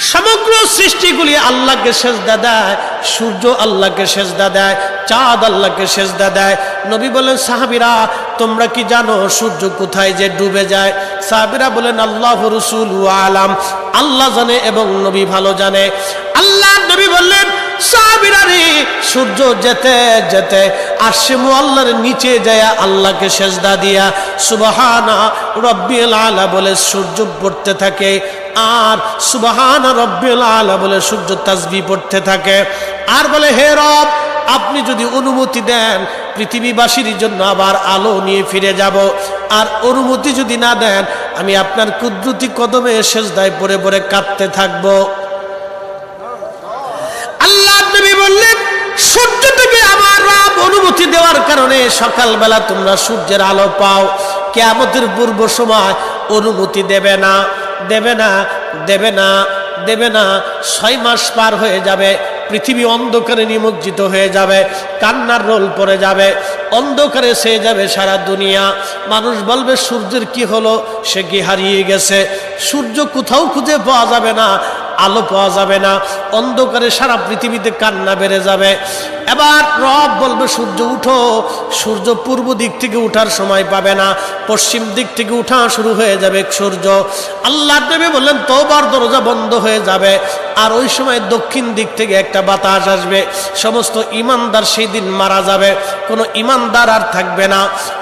সমগ্র সৃষ্টিগুলি আল্লাহকে সেজদা দেয়, সূর্য আল্লাহকে সেজদা দেয়, চাঁদ আল্লাহকে সেজদা দেয়। নবী বলেন, সাহাবীরা তোমরা কি জানো সূর্য কোথায় যে ডুবে যায়? সাহাবীরা বলেন, আল্লাহু রাসূলু আলাম, আল্লাহ জানে এবং নবী ভালো জানে। আল্লাহ নবী বললেন, সাহাবীরা রে, সূর্য যেতে যেতে আরশে মুআল্লার নিচে যায় আল্লাহকে সেজদা দিয়া সুবহানা রাব্বিল আলা বলে সূর্য পড়তে থাকে, আর সুবহানা রাব্বিল আলা বলে সূর্য তাসবিহ পড়তে থাকে, আর বলে, হে রব, আপনি যদি অনুমতি দেন পৃথিবীবাসীর জন্য আবার আলো নিয়ে ফিরে যাব, আর অনুমতি যদি না দেন আমি আপনার কুদরতি কদমে সেজদায় পড়ে পড়ে কাঁদতে থাকব। আল্লাহ নবী বললেন, সূর্য থেকে আমার রব অনুমতি দেওয়ার কারণে সকালবেলা তোমরা সূর্যের আলো পাও। কিয়ামতের পূর্ব সময় অনুমতি দেবে না, দেবে না, দেবে না, দেবে না। 6 মাস পার হয়ে যাবে, পৃথিবী অন্ধকারে নিমজ্জিত হয়ে যাবে, কান্নার রোল পড়ে যাবে, অন্ধকারে ছেয়ে যাবে সারা দুনিয়া। মানুষ বলবে, সূর্যের কি হলো? সে কি হারিয়ে গেছে? সূর্য কোথাও খুঁজে পাওয়া যাবে না, আলো পাওয়া যাবে না, অন্ধকারে সারা পৃথিবীতে কান্না বেড়ে যাবে। এবার রব বলবে, সূর্য উঠো। সূর্য পূর্ব দিক থেকে উঠার সময় পাবে না, পশ্চিম দিক থেকে উঠা শুরু হয়ে যাবে সূর্য। আল্লাহ নবী বললেন, তওবার দরজা বন্ধ হয়ে যাবে, আর ওই সময় দক্ষিণ দিক থেকে একটা বাতাস আসবে। সমস্ত ইমানদার সেই দিন মারা যাবে, কোনো ইমানদার আর থাকবে না,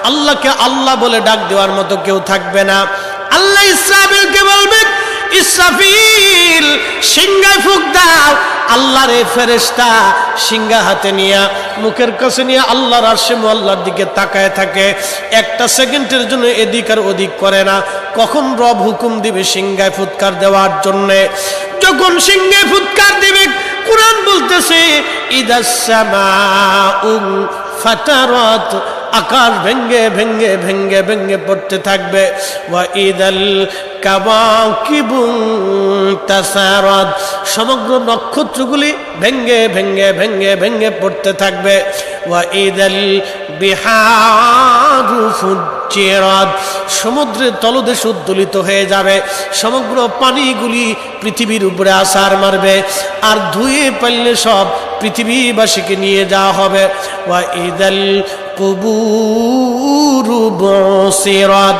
আল্লাহকে আল্লাহ বলে ডাক দেওয়ার মতো কেউ থাকবে না। আল্লাহ ইসরাফিলকে বলবেন, ইসরাফিল সিংহায় ফুঁক দাও। আল্লাহর এই ফেরেশতা সিংহা হাতে নিয়ে মুখের কাছে নিয়ে আল্লাহর আরশে মুআল্লার দিকে তাকায় থাকে, একটা সেকেন্ডের জন্য এদিক আর ওদিক করে না। কখন রব হুকুম দিবে সিংহায় ফুৎকার দেওয়ার জন্য? যখন সিংহায় ফুৎকার দিবে, কুরআন বলতেছে, ইদাস সামাউ ফাতারাত, আকাশ ভেঙ্গে ভেঙ্গে ভেঙ্গে ভেঙ্গে পড়তে থাকবে। ওয়া ইদাল কাওয়াকিবু তাসারাত, সমগ্র নক্ষত্রগুলি ভেঙ্গে ভেঙ্গে ভেঙ্গে ভেঙ্গে পড়তে থাকবে। ওয়া ইদাল বিহারু ফুজ্জিরাত, সমুদ্রের তলদেশ উদ্দোলিত হয়ে যাবে, সমগ্র পানিগুলি পৃথিবীর উপরে আছাড় মারবে, আর ধুয়ে পারলে সব পৃথিবীবাসীকে নিয়ে যাওয়া হবে। ওয়া ইদাল কুবুরু বুসিরাত,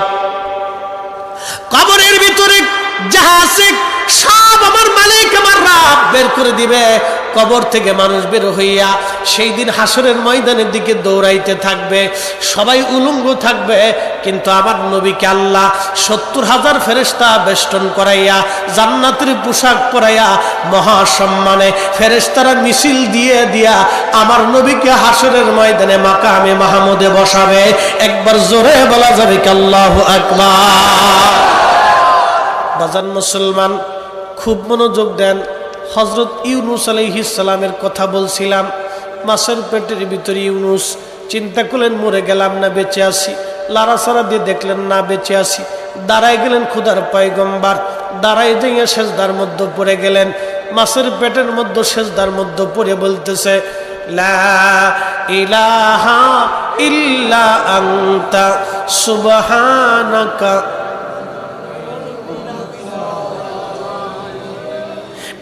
কবরের ভিতরে যাহা আছে সব আমার মালিক আমার রব বের করে দিবে। কবর থেকে মানুষ বের হইয়া সেই দিন হাসরের ময়দানের দিকে দৌড়াইতে থাকবে, সবাই উলঙ্গ থাকবে, কিন্তু আমার নবীকে আল্লাহ 70,000 ফেরেশতা বেষ্টন করাইয়া জান্নাতের পোশাক পরাইয়া মহাসম্মানে ফেরেশতারা মিছিল দিয়ে দিয়া আমার নবীকে হাসরের ময়দানে মাকামে মাহমুদে বসাবে। একবার জোরে বলা যাবে কি আল্লাহু আকবার? বাজান মুসলমান, খুব মনোযোগ দেন। হযরত ইউনূস আলাইহিস সালামের কথা বলছিলাম। মাছের পেটের ভিতরে ইউনূস, চিন্তা করলেন মরে গেলাম না বেঁচে আছি, লাড়াচাড়া দিয়ে দেখলেন না বেঁচে আছি, দাঁড়ায় গেলেন খোদার পয়গম্বর, দাঁড়ায় দিয়ে সেজদার মধ্যে পড়ে গেলেন। মাছের পেটের মধ্যে সেজদার মধ্যে পড়ে বলতেছে, লা ইলাহা ইল্লা আনতা সুবহানাকা।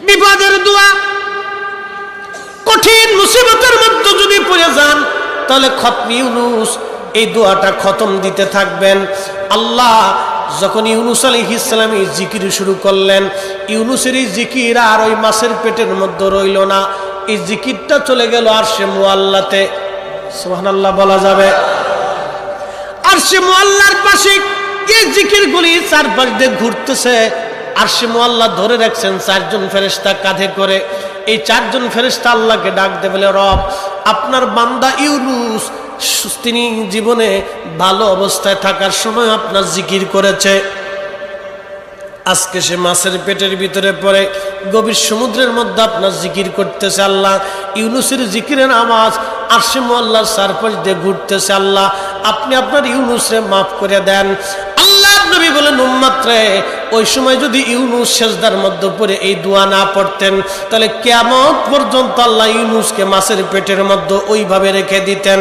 বিপদের দোয়া, কঠিন মুসিবতের মধ্যে যদি পড়ে যান তাহলে খতম ইউনূস এই দোয়াটা খতম দিতে থাকবেন। আল্লাহ যখন ইউনূস আলাইহিস সালাম এই জিকির শুরু করলেন, ইউনূসের এই জিকির আর ওই মাছের পেটের মধ্যে রইল না, এই জিকিরটা চলে গেল আরশে মুআল্লাতে। সুবহানাল্লাহ বলা যাবে? আরশে মুআল্লার পাশে এই জিকিরগুলি চারপাশ দিয়ে ঘুরতেছে। আরশে মুআল্লা ধরে রাখছেন 4 জন ফেরেশতা কাঁধে করে। এই 4 জন ফেরেশতা আল্লাহকে ডাক দেয়, বলে, রব, আপনার বান্দা ইউনূস তিনি জীবনে ভালো অবস্থায় থাকার সময় আপনার জিকির করেছে, আজকে সে মাছের পেটের ভিতরে পড়ে গভীর সমুদ্রের মধ্যে আপনার জিকির করতেছে। আল্লাহ, ইউনূসের জিকিরের আওয়াজ আরশে মুআল্লার চারপাশ দিয়ে ঘুরতেছে। আল্লাহ, আপনি আপনার ইউনূসরে মাফ করে দেন। আল্লাহ নবী বলেন, উম্মত রে, ওই সময় যদি ইউনূস সেজদার মধ্যে পড়ে এই দোয়া না পড়তেন তাহলে কিয়ামত পর্যন্ত আল্লাহ ইউনূসকে মাছের পেটের মধ্যে ওইভাবে রেখে দিতেন।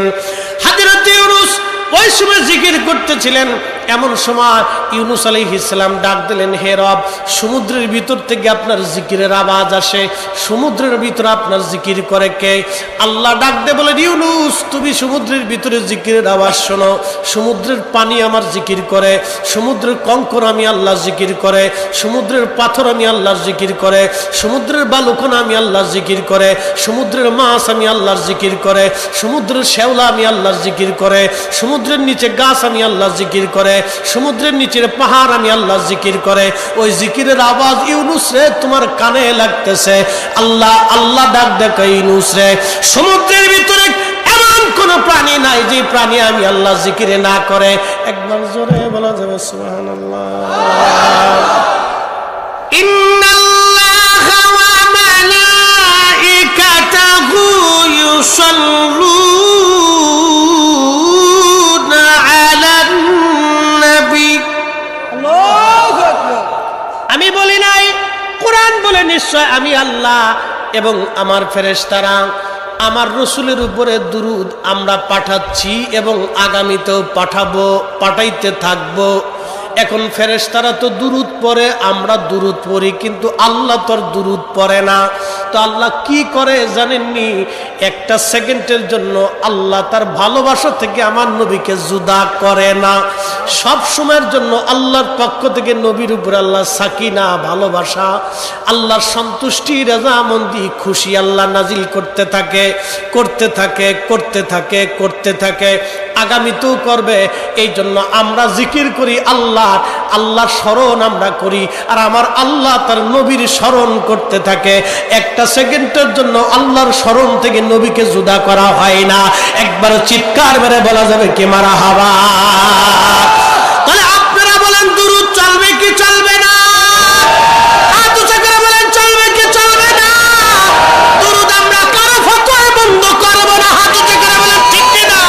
হযরত ইউনূস ওই সময় জিকির করতেছিলেন, এমন সময় ইউনূস আলাইহিস সালাম ডাক দিলেন, হে রব, সমুদ্রের ভিতর থেকে আপনার জিকিরের আওয়াজ আসে, সমুদ্রের ভিতরে আপনার জিকির করে কে? আল্লাহ ডাক দিয়ে বলেন, ইউনূস, তুমি সমুদ্রের ভিতরে জিকিরের আওয়াজ শোনো। সমুদ্রের পানি আমার জিকির করে, সমুদ্রের কঙ্কর আমি আল্লাহ জিকির করে, সমুদ্রের পাথর আমি আল্লাহর জিকির করে, সমুদ্রের বালুকণা আমি আল্লাহর জিকির করে, সমুদ্রের মাছ আমি আল্লাহর জিকির করে, সমুদ্রের শ্যাওলা আমি আল্লাহর জিকির করে, সমুদ্রের নিচে গাছ আমি আল্লাহর জিকির করে, সমুদ্রের নিচের পাহাড় আমি আল্লাহর জিকির করে। ওই জিকিরের আওয়াজ ইউনূস রে তোমার কানে লাগতেছে। আল্লাহ আল্লাহ ডাক দেখো, ইউনূস রে, সমুদ্রের ভিতরে এমন কোন প্রাণী নাই যে প্রাণী আমি আল্লাহ জিকিরে না করে। একবার জোরে বলা যাবে সুবহানাল্লাহ। ইন্নাল্লাহা ওয়া মালাইকাতাহু ইউসাল্লুনা আলান নবী। আল্লাহু আকবার। আমি বলি নাই, কোরআন বলে নিশ্চয় আমি আল্লাহ এবং আমার ফেরেশতারা আমার রসুলের উপরে দুরূদ আমরা পাঠাচ্ছি এবং আগামীতেও পাঠাইতে থাকবো। এখন ফেরেশতারা তো দুরূদ পড়ে, আমরা দুরূদ পড়ি, কিন্তু আল্লাহ তোর দুরূদ পড়ে না। তো আল্লাহ কি করে জানেননি? একটা সেকেন্ডের জন্য আল্লাহ তার ভালোবাসা থেকে আমার নবীকে জুদা করে না। সব সময়ের জন্য আল্লাহর পক্ষ থেকে নবীর উপর আল্লাহ সাকিনা, ভালোবাসা, আল্লাহর সন্তুষ্টি, রাজামন্দি, খুশি আল্লাহ নাজিল করতে থাকে, করতে থাকে, করতে থাকে, করতে থাকে, আগামীতেও করবে। এই জন্য আমরা জিকির করি আল্লাহর স্মরণ আমরা করি, আর আমার আল্লাহ তার নবীর স্মরণ করতে থাকে। একটা সেকেন্ডের জন্য আল্লাহর স্মরণ থেকে নবীকে জুদা করা হয় না। একবার চিৎকার মেরে বলা যাবে কি মারহাবা। তাহলে আপনারা বলেন, দুরূদ চলবে কি চলবে না? হাত উঁচু করে বলেন, চলবে কি চলবে না? দুরূদ আমরা কারো ফতোয়ায় বন্ধ করব না। হাত উঁচু করে বলেন, ঠিক কি না?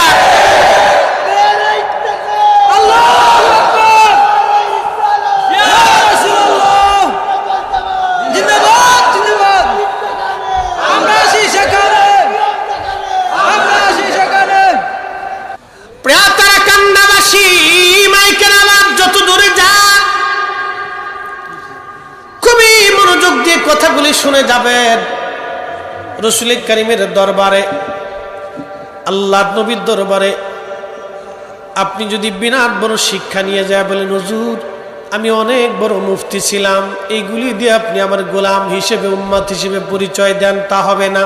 কথাগুলি শুনে যাবেন। রাসূল কারীমের দরবারে, আল্লাহর নবীর দরবারে আপনি যদি বিরাট বড় শিক্ষা নিয়ে যায়, বলেন হুজুর আমি অনেক বড় মুফতি ছিলাম, এইগুলি দিয়ে আপনি আমার গোলাম হিসেবে, উম্মত হিসেবে পরিচয় দেন, তা হবে না।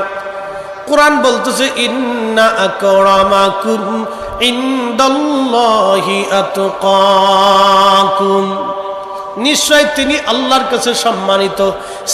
কোরআন বলতেছে, ইন্না আকরামাকুম ইনদাল্লাহি আতকাকুম, নিশ্চয় তিনি আল্লাহর কাছে সম্মানিত।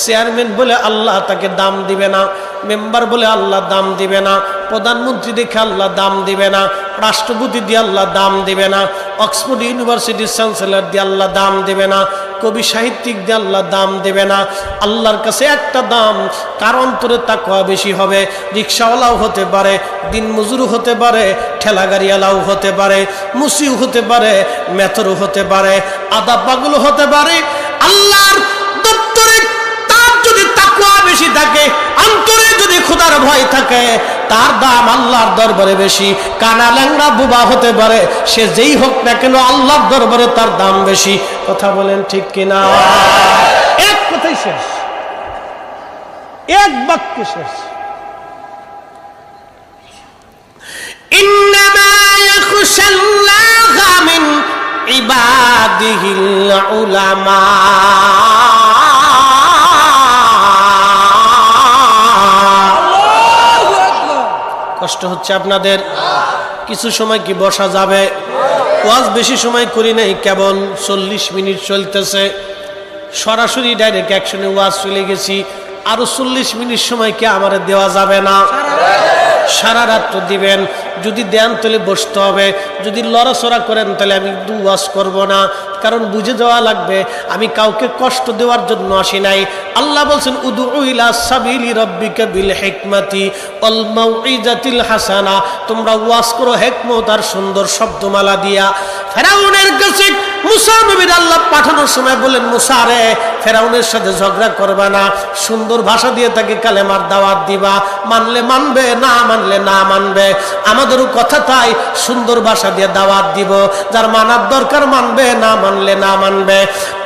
চেয়ারম্যান বলে আল্লাহ তাকে দাম দিবে না, মেম্বার বলে আল্লাহ দাম দিবে না, প্রধানমন্ত্রী দেখে আল্লাহ দাম দিবে না, রাষ্ট্রপতি দিয়ে আল্লাহ দাম দিবে না, অক্সফোর্ড ইউনিভার্সিটির চ্যান্সেলর দিয়ে আল্লাহ দাম দেবে না, কবি সাহিত্যিক দিয়ে আল্লাহ দাম দেবে না। আল্লাহর কাছে একটা দাম, কার অন্তরে তাকওয়া বেশি হবে। রিক্সাওয়ালাও হতে পারে, দিনমজুর হতে পারে, ঠেলাগাড়িওয়ালাও হতে পারে, মুসিও হতে পারে, মেথরও হতে পারে, আদা পাগল হতে পারে। আল্লাহর দপ্তরে তার যদি তাকওয়া বেশি থাকে, অন্তরে যদি খোদার ভয় থাকে, তার দাম আল্লাহর দরবারে বেশি। কানা ল্যাংড়া বুবা হতে পারে, সে যেই হোক না কেন আল্লাহর দরবারে তার দাম বেশি। কথা বলেন ঠিক কিনা? এক কথাই শেষ, এক বাক্যে শেষ। ইন্নামা ইয়াখশাল্লাহা মিন ইবাদিহিল উলামা। কষ্ট হচ্ছে আপনাদের? কিছু সময় কি বসা যাবে? ওয়াজ বেশি সময় করি নাই, কেবল 40 মিনিট চলতেছে। সরাসরি ডাইরেক্ট অ্যাকশনে ওয়াজ চলে গেছি। আরো 40 মিনিট সময় কি আমার দেওয়া যাবে না? সারা রাত দিবেন। যদি দেন তাহলে বসতে হবে, যদি লড়াচড়া করেন তাহলে আমি ওয়াজ করব না। কারণ বুঝে যাওয়া লাগবে আমি কাউকে কষ্ট দেওয়ার জন্য আসি নাই। আল্লাহ বলছেন উদউ ইলা সাবিলি রাব্বিকা বিল হিকমাতি ওয়াল মাউইজাতিল হাসানা, তোমরা ওয়াজ করো হিকমত আর সুন্দর শব্দমালা দিয়া। ফেরাউনের কাছে মুসা নবীর আল্লাহ পাঠানোর সময় বলেন, মুসা রে, ফেরাউনের সাথে ঝগড়া করবা না, সুন্দর ভাষা দিয়ে তাকে কালেমার দাওয়াত দিবা, মানলে মানবে, না মানলে না মানবে। আমাদেরও কথা তাই, সুন্দর ভাষা দিয়ে দাওয়াত দিব, যার মানার দরকার মানবে, না মানলে না মানবে।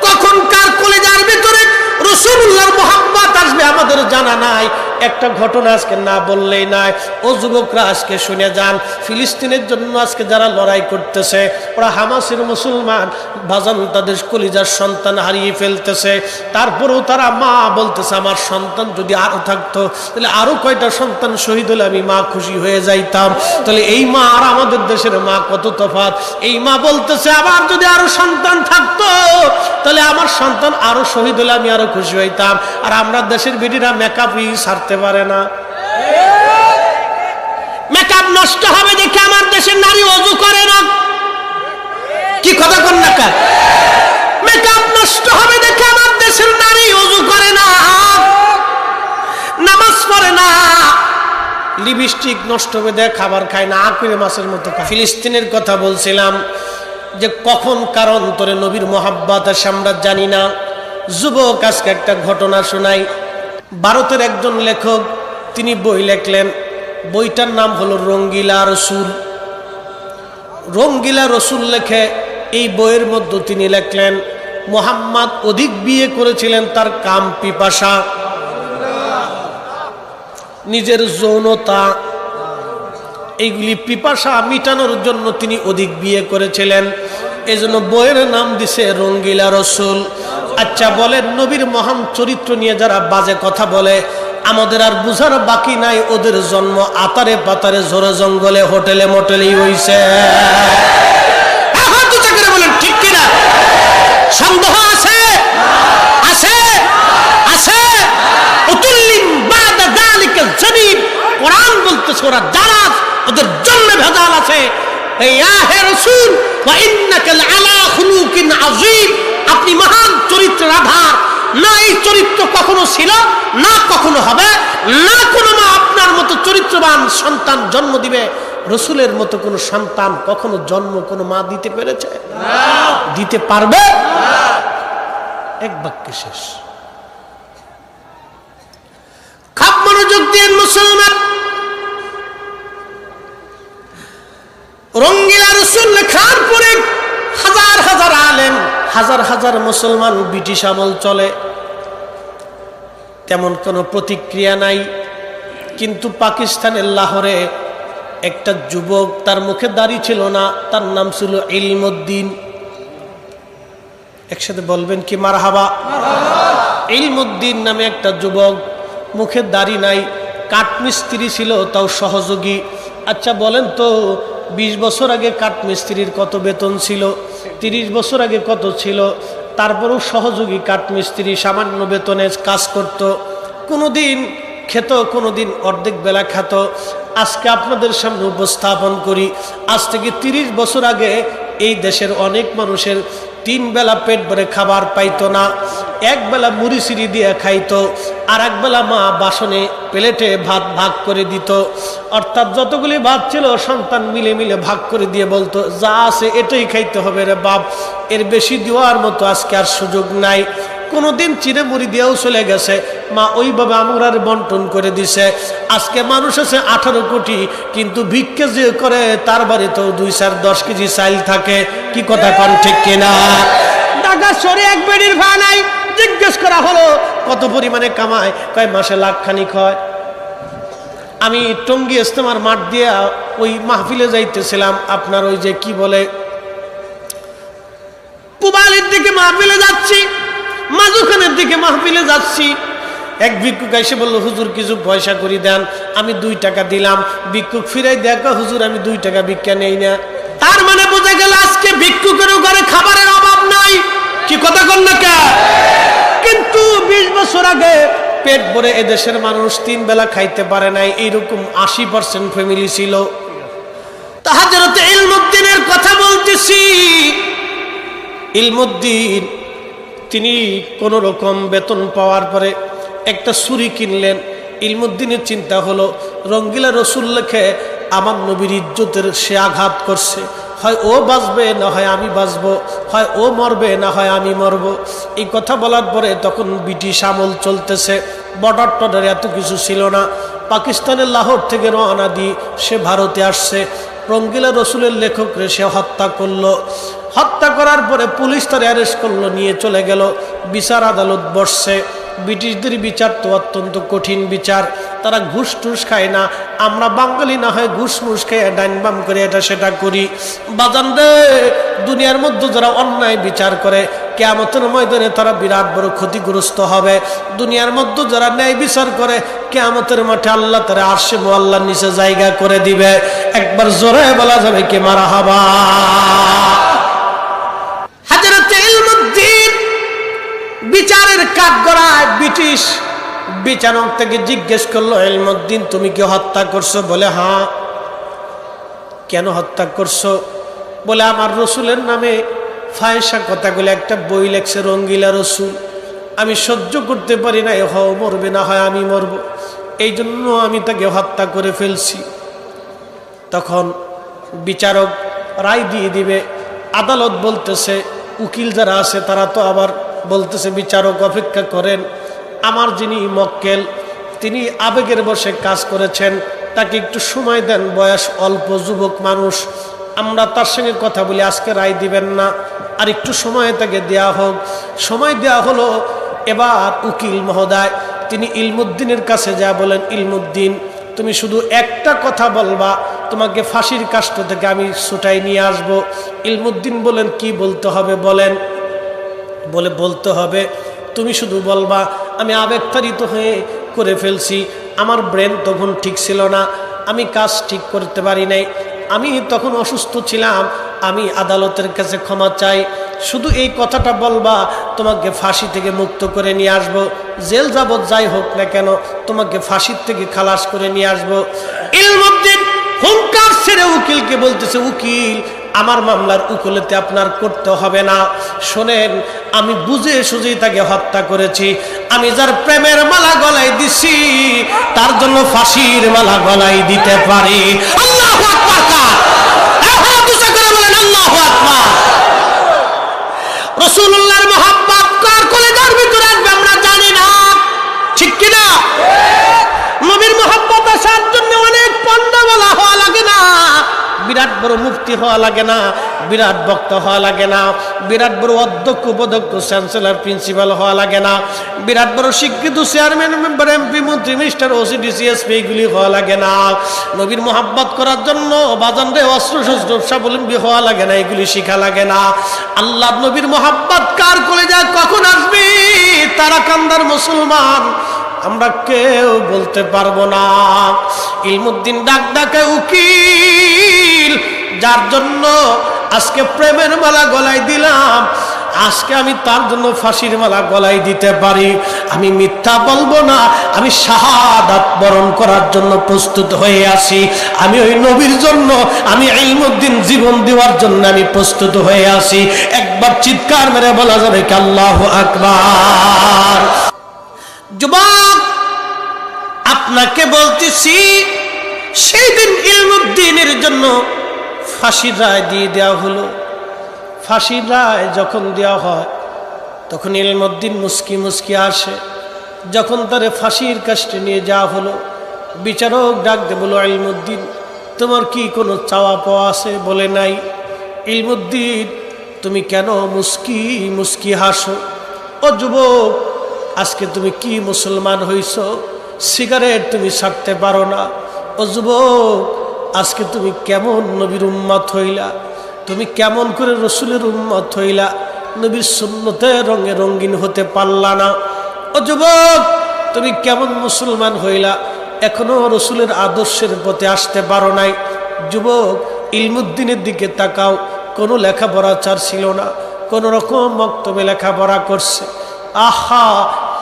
কখন কার কলিজার ভিতরে রাসূলুল্লাহর মুহাব্বত আসবে আমাদের জানা নাই। একটা ঘটনা আজকে না বললেই নাই। ও যুবকরা আজকে শুনে যান, ফিলিস্তিনের জন্য আজকে যারা লড়াই করতেছে, ওরা হামাসের মুসলমান বাজান, তাদের কলিজার সন্তান হারিয়ে ফেলতেছে, তারপরেও তারা মা বলতেছে আমার সন্তান যদি আরো থাকতো, তাহলে আরো কয়টা সন্তান শহীদ হলে আমি মা খুশি হয়ে যাইতাম। তাহলে এই মা আর আমাদের দেশের মা কত তফাৎ। এই মা বলতেছে আবার যদি আরো সন্তান থাকতো, তাহলে আমার সন্তান আরো শহীদ হলে আমি আরো খুশি হইতাম। আর আমরা দেশের বেটিরা মেকআপই ছাড়তে পারে না। মেকআপ নষ্ট হবে দেখে আমার দেশের নারী ওযু করে না। কি কথা কোন না? মেকআপ নষ্ট হবে দেখে আমার দেশের নারী ওযু করে না, নামাজ পড়ে না, লিপস্টিক নষ্ট হবে দেখে খাবার খায় না, আকুরে মাছের মতো খায়। ফিলিস্তিনের কথা বলছিলাম যে কখন কারণ তোরে নবীর মোহাব্বত আসে আমরা জানি না। যুবক আজকে একটা ঘটনা শোনাই। ভারতের একজন লেখক তিনি বই লেখলেন, বইটার নাম হলো রঙ্গিলা রসুল। রঙ্গিলা রসুল লেখে এই বইয়ের মধ্যে তিনি লেখলেন মুহাম্মদ অধিক বিয়ে করেছিলেন তার কাম পিপাসা, নিজের যৌনতা, এইগুলি পিপাসা মিটানোর জন্য তিনি অধিক বিয়ে করেছিলেন। এই জন্য বইয়ের নাম দিছে রঙ্গিলা রসুল। আচ্ছা বলেন, নবীর মহান চরিত্র নিয়ে যারা বাজে কথা বলে, আমাদের আর বুঝার বাকি নাই ওদের জন্ম আতারে পাতারে ঝোড়ে জঙ্গলে হোটেলে মোটেলেই হইছে। বলেন ঠিক কিনা? সন্দেহ আছে? আছে আছে। কোরআন বলতেছে ওরা যারা ওদের জন্য ভেজাল আছে। আপনি মহান চরিত্রের আধার। না এই চরিত্র কখনো ছিল, না কখনো হবে, না কোনো মা আপনার মতো চরিত্রবান সন্তান জন্ম দিবে। রসুলের মতো কোন সন্তান কখনো জন্ম কোনো মা দিতে পেরেছে? দিতে পারবে? এক বাক্যে শেষ। খাপ মনোযোগ দিয়ে মুসলমান, রঙ্গিলা রসুল লেখার পরে হাজার হাজার আলেম, হাজার হাজার মুসলমান ব্রিটিশ আমল চলে, তেমন কোনো প্রতিক্রিয়া নাই। কিন্তু পাকিস্তানের লাহোরে একটা যুবক, তার মুখে দাড়ি ছিল না, তার নাম ছিল ইলমউদ্দিন। একসাথে বলবেন কি মারহাবা? ইলমউদ্দিন নামে একটা যুবক, মুখে দাড়ি নাই, কাঠমিস্ত্রি ছিল, তাও সহযোগী। আচ্ছা বলেন তো 20 বছর আগে কাঠমিস্ত্রির কত বেতন ছিল? 30 বছর আগে কত ছিল? তারপরেও সহযোগী কাঠমিস্ত্রি সামান্য বেতনে কাজ করত, কোনোদিন খেত, কোনোদিন অর্ধেক বেলা খেত। আজকে আপনাদের সামনে উপস্থাপন করি, আজ থেকে 30 বছর আগে এই দেশের অনেক মানুষের 3 বেলা পেট ভরে খাবার পাইতো না। এক বেলা মুড়ি সিঁড়ি দিয়ে খাইতো, আর এক বেলা মা বাসনে প্লেটে ভাত ভাগ করে দিত। অর্থাৎ যতগুলি ভাত ছিল সন্তান মিলে মিলে ভাগ করে দিয়ে বলতো যা আছে এটাই খাইতে হবে রে বাপ, এর বেশি দেওয়ার মতো আজকে আর সুযোগ নাই। কোনোদিন চিড়ে মুড়ি দিয়েও চলে গেছে, মা ওইভাবে আমরার বন্টন করে দিছে। আজকে মানুষ আছে 18 কোটি, কিন্তু ভিক্ষে যে করে তার বাড়িতেও 2-10 কেজি চাইল থাকে। কি কথা কন ঠিক কিনা? ঢাকা শহরে এক বেডির ভাড়া নাই। জিজ্ঞেস করা হলো কত পরিমাণে কামায়, কয় মাসে লাখখানিক হয়। আমি টঙ্গী ইস্তেমার মাঠ দিয়ে ওই মাহফিলে যাইতেছিলাম, আপনার ওই যে কি বলে পুবালির দিকে মাহফিলে যাচ্ছি, মাজুখানের দিকে মাহফিলে যাচ্ছি। এক ভিক্ষুক এসে বলল হুজুর কিছু পয়সা করে দেন। আমি 2 টাকা দিলাম। ভিক্ষুক ফিরাই দেখো হুজুর আমি 2 টাকা ভিক্ষা নেই না। তার মানে বোঝা গেল আজকে ভিক্ষুকের ঘরে খাবারের অভাব নাই। কি কথা কন না কে? কিন্তু 20 বছর আগে পেট ভরে এদেশের মানুষ 3 বেলা খাইতে পারে নাই, এইরকম 80% ফ্যামিলি ছিল। তা হযরত ইলমউদ্দিনের কথা বলতেছি। ইলমুদ্দিন তিনি কোনো রকম বেতন পাওয়ার পরে একটা ছুরি কিনলেন। ইলমুদ্দিনের চিন্তা হলো, রঙ্গিলা রসুল লেখে আমার নবীর ইজ্জতের সে আঘাত করছে, হয় ও বাঁচবে না হয় আমি বাঁচবো, হয় ও মরবে না হয় আমি মরব। এই কথা বলার পরে তখন ব্রিটিশ আমল চলতেছে, বর্ডার টর্ডার এত কিছু ছিল না। পাকিস্তানের লাহোর থেকে রওনা দিয়ে সে ভারতে আসছে। রঙ্গিলা রসুলের লেখকরে সে হত্যা করলো। হত্যা করার পরে পুলিশ তার অ্যারেস্ট করলো, নিয়ে চলে গেল। বিচার আদালত বসছে। ব্রিটিশদের বিচার তো অত্যন্ত কঠিন বিচার, তারা ঘুষ টুস খায় না। আমরা বাঙালি না হয় ঘুষ মুস খেয়ে ডাইন বাম করে এটা সেটা করি। বাজান রে, দুনিয়ার মধ্যে যারা অন্যায় বিচার করে কিয়ামতের ময়দানে তারা বিরাট বড় ক্ষতিগ্রস্ত হবে। দুনিয়ার মধ্যে যারা ন্যায় বিচার করে কিয়ামতের মাঠে আল্লাহ তারা আরশে মুআল্লার নিচে জায়গা করে দিবে। একবার জোরে বলা যাবে কি মারহাবা। হযরত ইলমুদ্দিন বিচারের কাঠগড়ায় ব্রিটিশ বিচারক থেকে জিজ্ঞেস করলো, ইলমুদ্দিন তুমি কি হত্যা করছো? বলে হ্যাঁ। কেন হত্যা করছো? বলে আমার রসুলের নামে ফায়সা কথাগুলো একটা বই লেখছে রঙ্গিলা রসুল, আমি সহ্য করতে পারি না, হ মরবে না হয় আমি মরব, এই জন্য আমি তাকে হত্যা করে ফেলছি। তখন বিচারক রায় দিয়ে দিবে। আদালত বলতেছে, উকিল যারা আছে তারা তো আবার বলতেছে, বিচারক অপেক্ষা করেন, আমার যিনি মক্কেল তিনি আবেগের বশে কাজ করেছেন, তাকে একটু সময় দেন, বয়স অল্প, যুবক মানুষ, আমরা তার সঙ্গে কথা বলি, আজকে রায় দিবেন না, আর একটু সময় তাকে দেয়া হোক। সময় দেয়া হলো। এবার উকিল মহোদয় তিনি ইলমুদ্দিনের কাছে যা বলেন, ইলমুদ্দিন তুমি শুধু একটা কথা বলবা, তোমাকে ফাঁসির কাষ্ট থেকে আমি ছুটাই নিয়ে আসব। ইলমুদ্দিন বলেন, কি বলতে হবে বলেন। বলে বলতে হবে, তুমি শুধু বলবা আমি আবেগতাড়িত হয়ে করে ফেলছি, আমার ব্রেন তখন ঠিক ছিল না, আমি কাজ ঠিক করতে পারি নাই, আমি তখন অসুস্থ ছিলাম, আমি আদালতের কাছে ক্ষমা চাই। শুধু এই কথাটা বলবা, তোমাকে ফাঁসি থেকে মুক্ত করে নিয়ে আসব, জেল যাবত যাই হোক না কেন তোমাকে ফাঁসির থেকে খালাস করে নিয়ে আসব। ইলমুদ্দিন হুঙ্কার ছেড়ে উকিলকে বলতেছে, উকিল আমার মামলার উকিলতে আপনার করতে হবে না, শোনেন আমি বুঝে সুঝেই তাকে হত্যা করেছি, আমি যার প্রেমের মালা গলায় দিছি তার জন্য ফাঁসির মালা গলায় দিতে পারি। আল্লাহু আকবার। আল্লাহু আকবার। রাসূলুল্লাহর মহব্বত কার কলিজার ভিতরে আসবে আমরা জানি না, ঠিক কি না? নবীর মহব্বত আসার জন্য অনেক পন্ডা বলা হওয়া লাগে না, বিরাট বড় মুফতি হওয়া লাগে না, বিরাট বক্তা হওয়া লাগে না, বিরাট বড় অধ্যক্ষ উপাধ্যক্ষ চ্যান্সেলর প্রিন্সিপাল হওয়া লাগে না, বিরাট বড় শিক্ষিত চেয়ারম্যান মেম্বার এমপি মন্ত্রী মিনিস্টার ওসি ডিসি এসপি এগুলি হওয়া লাগে না। নবীর মহব্বত করার জন্য বাজানরে অস্ত্র শস্ত্র স্বাবলম্বী হওয়া লাগে না, এগুলি শিখা লাগে না। আল্লাহ নবীর মহব্বত কার কলিজায় কখন আসবে তারা কান্দার মুসলমান আমরা কেউ বলতে পারবো না। ইলমুদ্দিন ডাক ডাকে, উকিল যার জন্য আজকে প্রেমের মালা গলায় দিলাম, আজকে আমি তার জন্য ফাঁসির মালা গলায় দিতে পারি, আমি মিথ্যা বলবো না, আমি শাহাদাত বরণ করার জন্য প্রস্তুত হয়ে আছি, আমি ওই নবীর জন্য, আমি ইলমুদ্দিন জীবন দেওয়ার জন্য আমি প্রস্তুত হয়ে আছি। একবার চিৎকার মেরে বলা যাবে কি আল্লাহু আকবার। যুবক আপনাকে বলতেছি, সেই দিন ইলমুদ্দিনের জন্য ফাঁসির রায় দিয়ে দেওয়া হলো। ফাঁসির রায় যখন দেওয়া হয় তখন ইলমুদ্দিন মুস্কি মুস্কি আসে। যখন তারে ফাঁসির কাস্টে নিয়ে যাওয়া হলো, বিচারক ডাক দে বলো, ইলমুদ্দিন তোমার কি কোনো চাওয়া পাওয়া আছে? বলে নাই। ইলমুদ্দিন তুমি কেন মুস্কি মুস্কি হাসো? ও যুবক আজকে তুমি কি মুসলমান হইছ? সিগারেট তুমি ছাড়তে পারো না। ও যুবক আজকে তুমি কেমন নবীর উম্মত হইলা? তুমি কেমন করে রসুলের উম্মত হইলা? নবীর সুন্নতে রঙে রঙিন হতে পারলা না। ও যুবক তুমি কেমন মুসলমান হইলা? এখনো রসুলের আদর্শের পথে আসতে পারো নাই। যুবক ইলমুদ্দিনের দিকে তাকাও, কোনো লেখাপড়া চার ছিল না, কোনো রকম মক্তবে লেখাপড়া করছে। আহা,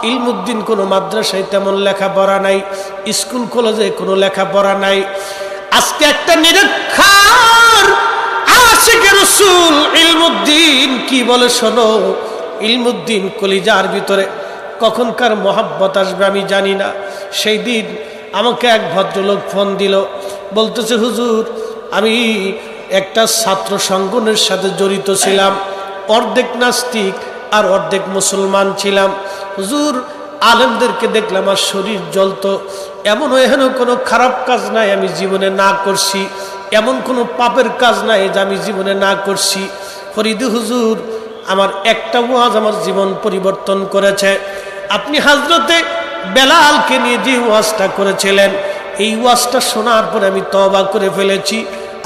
ইলমুদ্দিন কোনো মাদ্রাসায় তেমন লেখাপড়া নাই, স্কুল কলেজে কোনো লেখাপড়া নাই। আজকে একটা নিরক্ষর আশিকে রাসূল ইলমুদ্দিন কি বলে শোনো। ইলমুদ্দিন কলিজার ভিতরে কখনকার মহাব্বত আসবে আমি জানি না। সেই দিন আমাকে এক ভদ্রলোক ফোন দিল, বলতেছে হুজুর আমি একটা ছাত্র সংগঠনের সাথে জড়িত ছিলাম, অর্ধেক নাস্তিক আর অর্ধেক মুসলমান ছিলাম। হুজুর আলেমদেরকে দেখলাম আমার শরীর জ্বলতো, এহেন কোনো খারাপ কাজ নাই আমি জীবনে না করছি, এমন কোনো পাপের কাজ নাই যে আমি জীবনে না করছি। ফরিদি হুজুর আমার একটা ওয়াজ আমার জীবন পরিবর্তন করেছে। আপনি হযরতে বেলালকে নিয়ে যে ওয়াজটা করেছিলেন, এই ওয়াজটা শোনার পরে আমি তওবা করে ফেলেছি।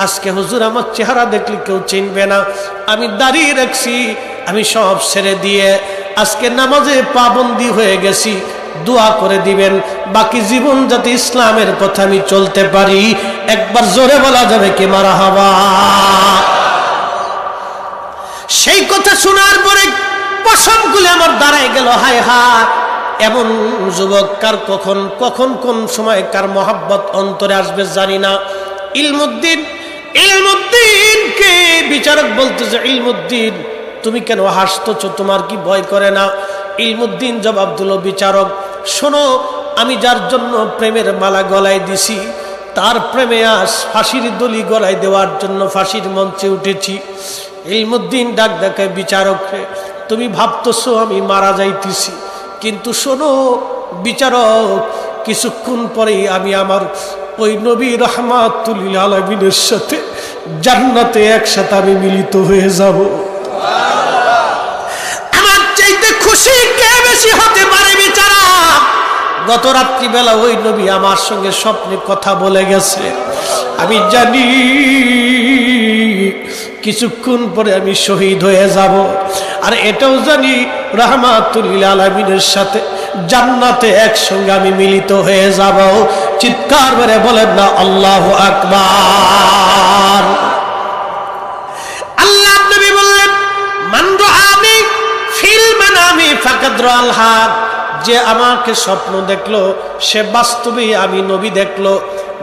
আজকে হুজুর আমার চেহারা দেখলে কেউ চিনবে না, আমি দাঁড়িয়ে রাখছি, আমি সব ছেড়ে দিয়ে আজকে নামাজে পাবন্দি হয়ে গেছি। দোয়া করে দিবেন বাকি জীবন যাতে ইসলামের কথা আমি চলতে পারি। একবার জোরে বলা যাবে কি মারহাবা। সেই কথা শোনার পরে পশম খুলে আমার দাঁড়ায় গেল। হায় হায়, এমন যুবক কার কখন কোন সময় কার মহাব্বত অন্তরে আসবে জানি না। ইলমুদ্দিনকে বিচারক বলতেছে, ইলমুদ্দিন তুমি কেন হাসতেছো, তোমার কি ভয় করে না? ইলমুদ্দিন জবাব দিল, বিচারক শোনো, আমি যার জন্য প্রেমের মালা গলায় দিছি তার প্রেমে আজ ফাঁসির দড়ি গলায় দেওয়ার জন্য ফাঁসির মঞ্চে উঠেছি। ইলমুদ্দিন ডাক ডাকে, বিচারক রে তুমি ভাবতেছো আমি মারা যাইতেছি, কিন্তু শোনো বিচারক, কিছুক্ষণ পরেই আমি আমার ওই নবী রাহমাতুল লিল আলামিনের সাথে জান্নাতে একসাথে আমি মিলিত হয়ে যাব। আমার চাইতে খুশি কে বেশি হতে পারে বিচারক? গত রাত্রিবেলা ওই নবী আমার সঙ্গে স্বপ্নে কথা বলে গেছে। আমি জানি কিছুক্ষণ পরে আমি শহীদ হয়ে যাব, আর এটাও জানি রাহমাতুল লিল আলামিনের সাথে জান্নাতে একসঙ্গে আমি মিলিত হয়ে যাব। চিৎকার করে বলেন না আল্লাহু আকবার। আল্লাহ নবী বললেন, মান রাআনি ফিল মানামি ফাকাদ রাআল হক, যে আমাকে স্বপ্ন দেখলো সে বাস্তবে আমি নবী দেখলো,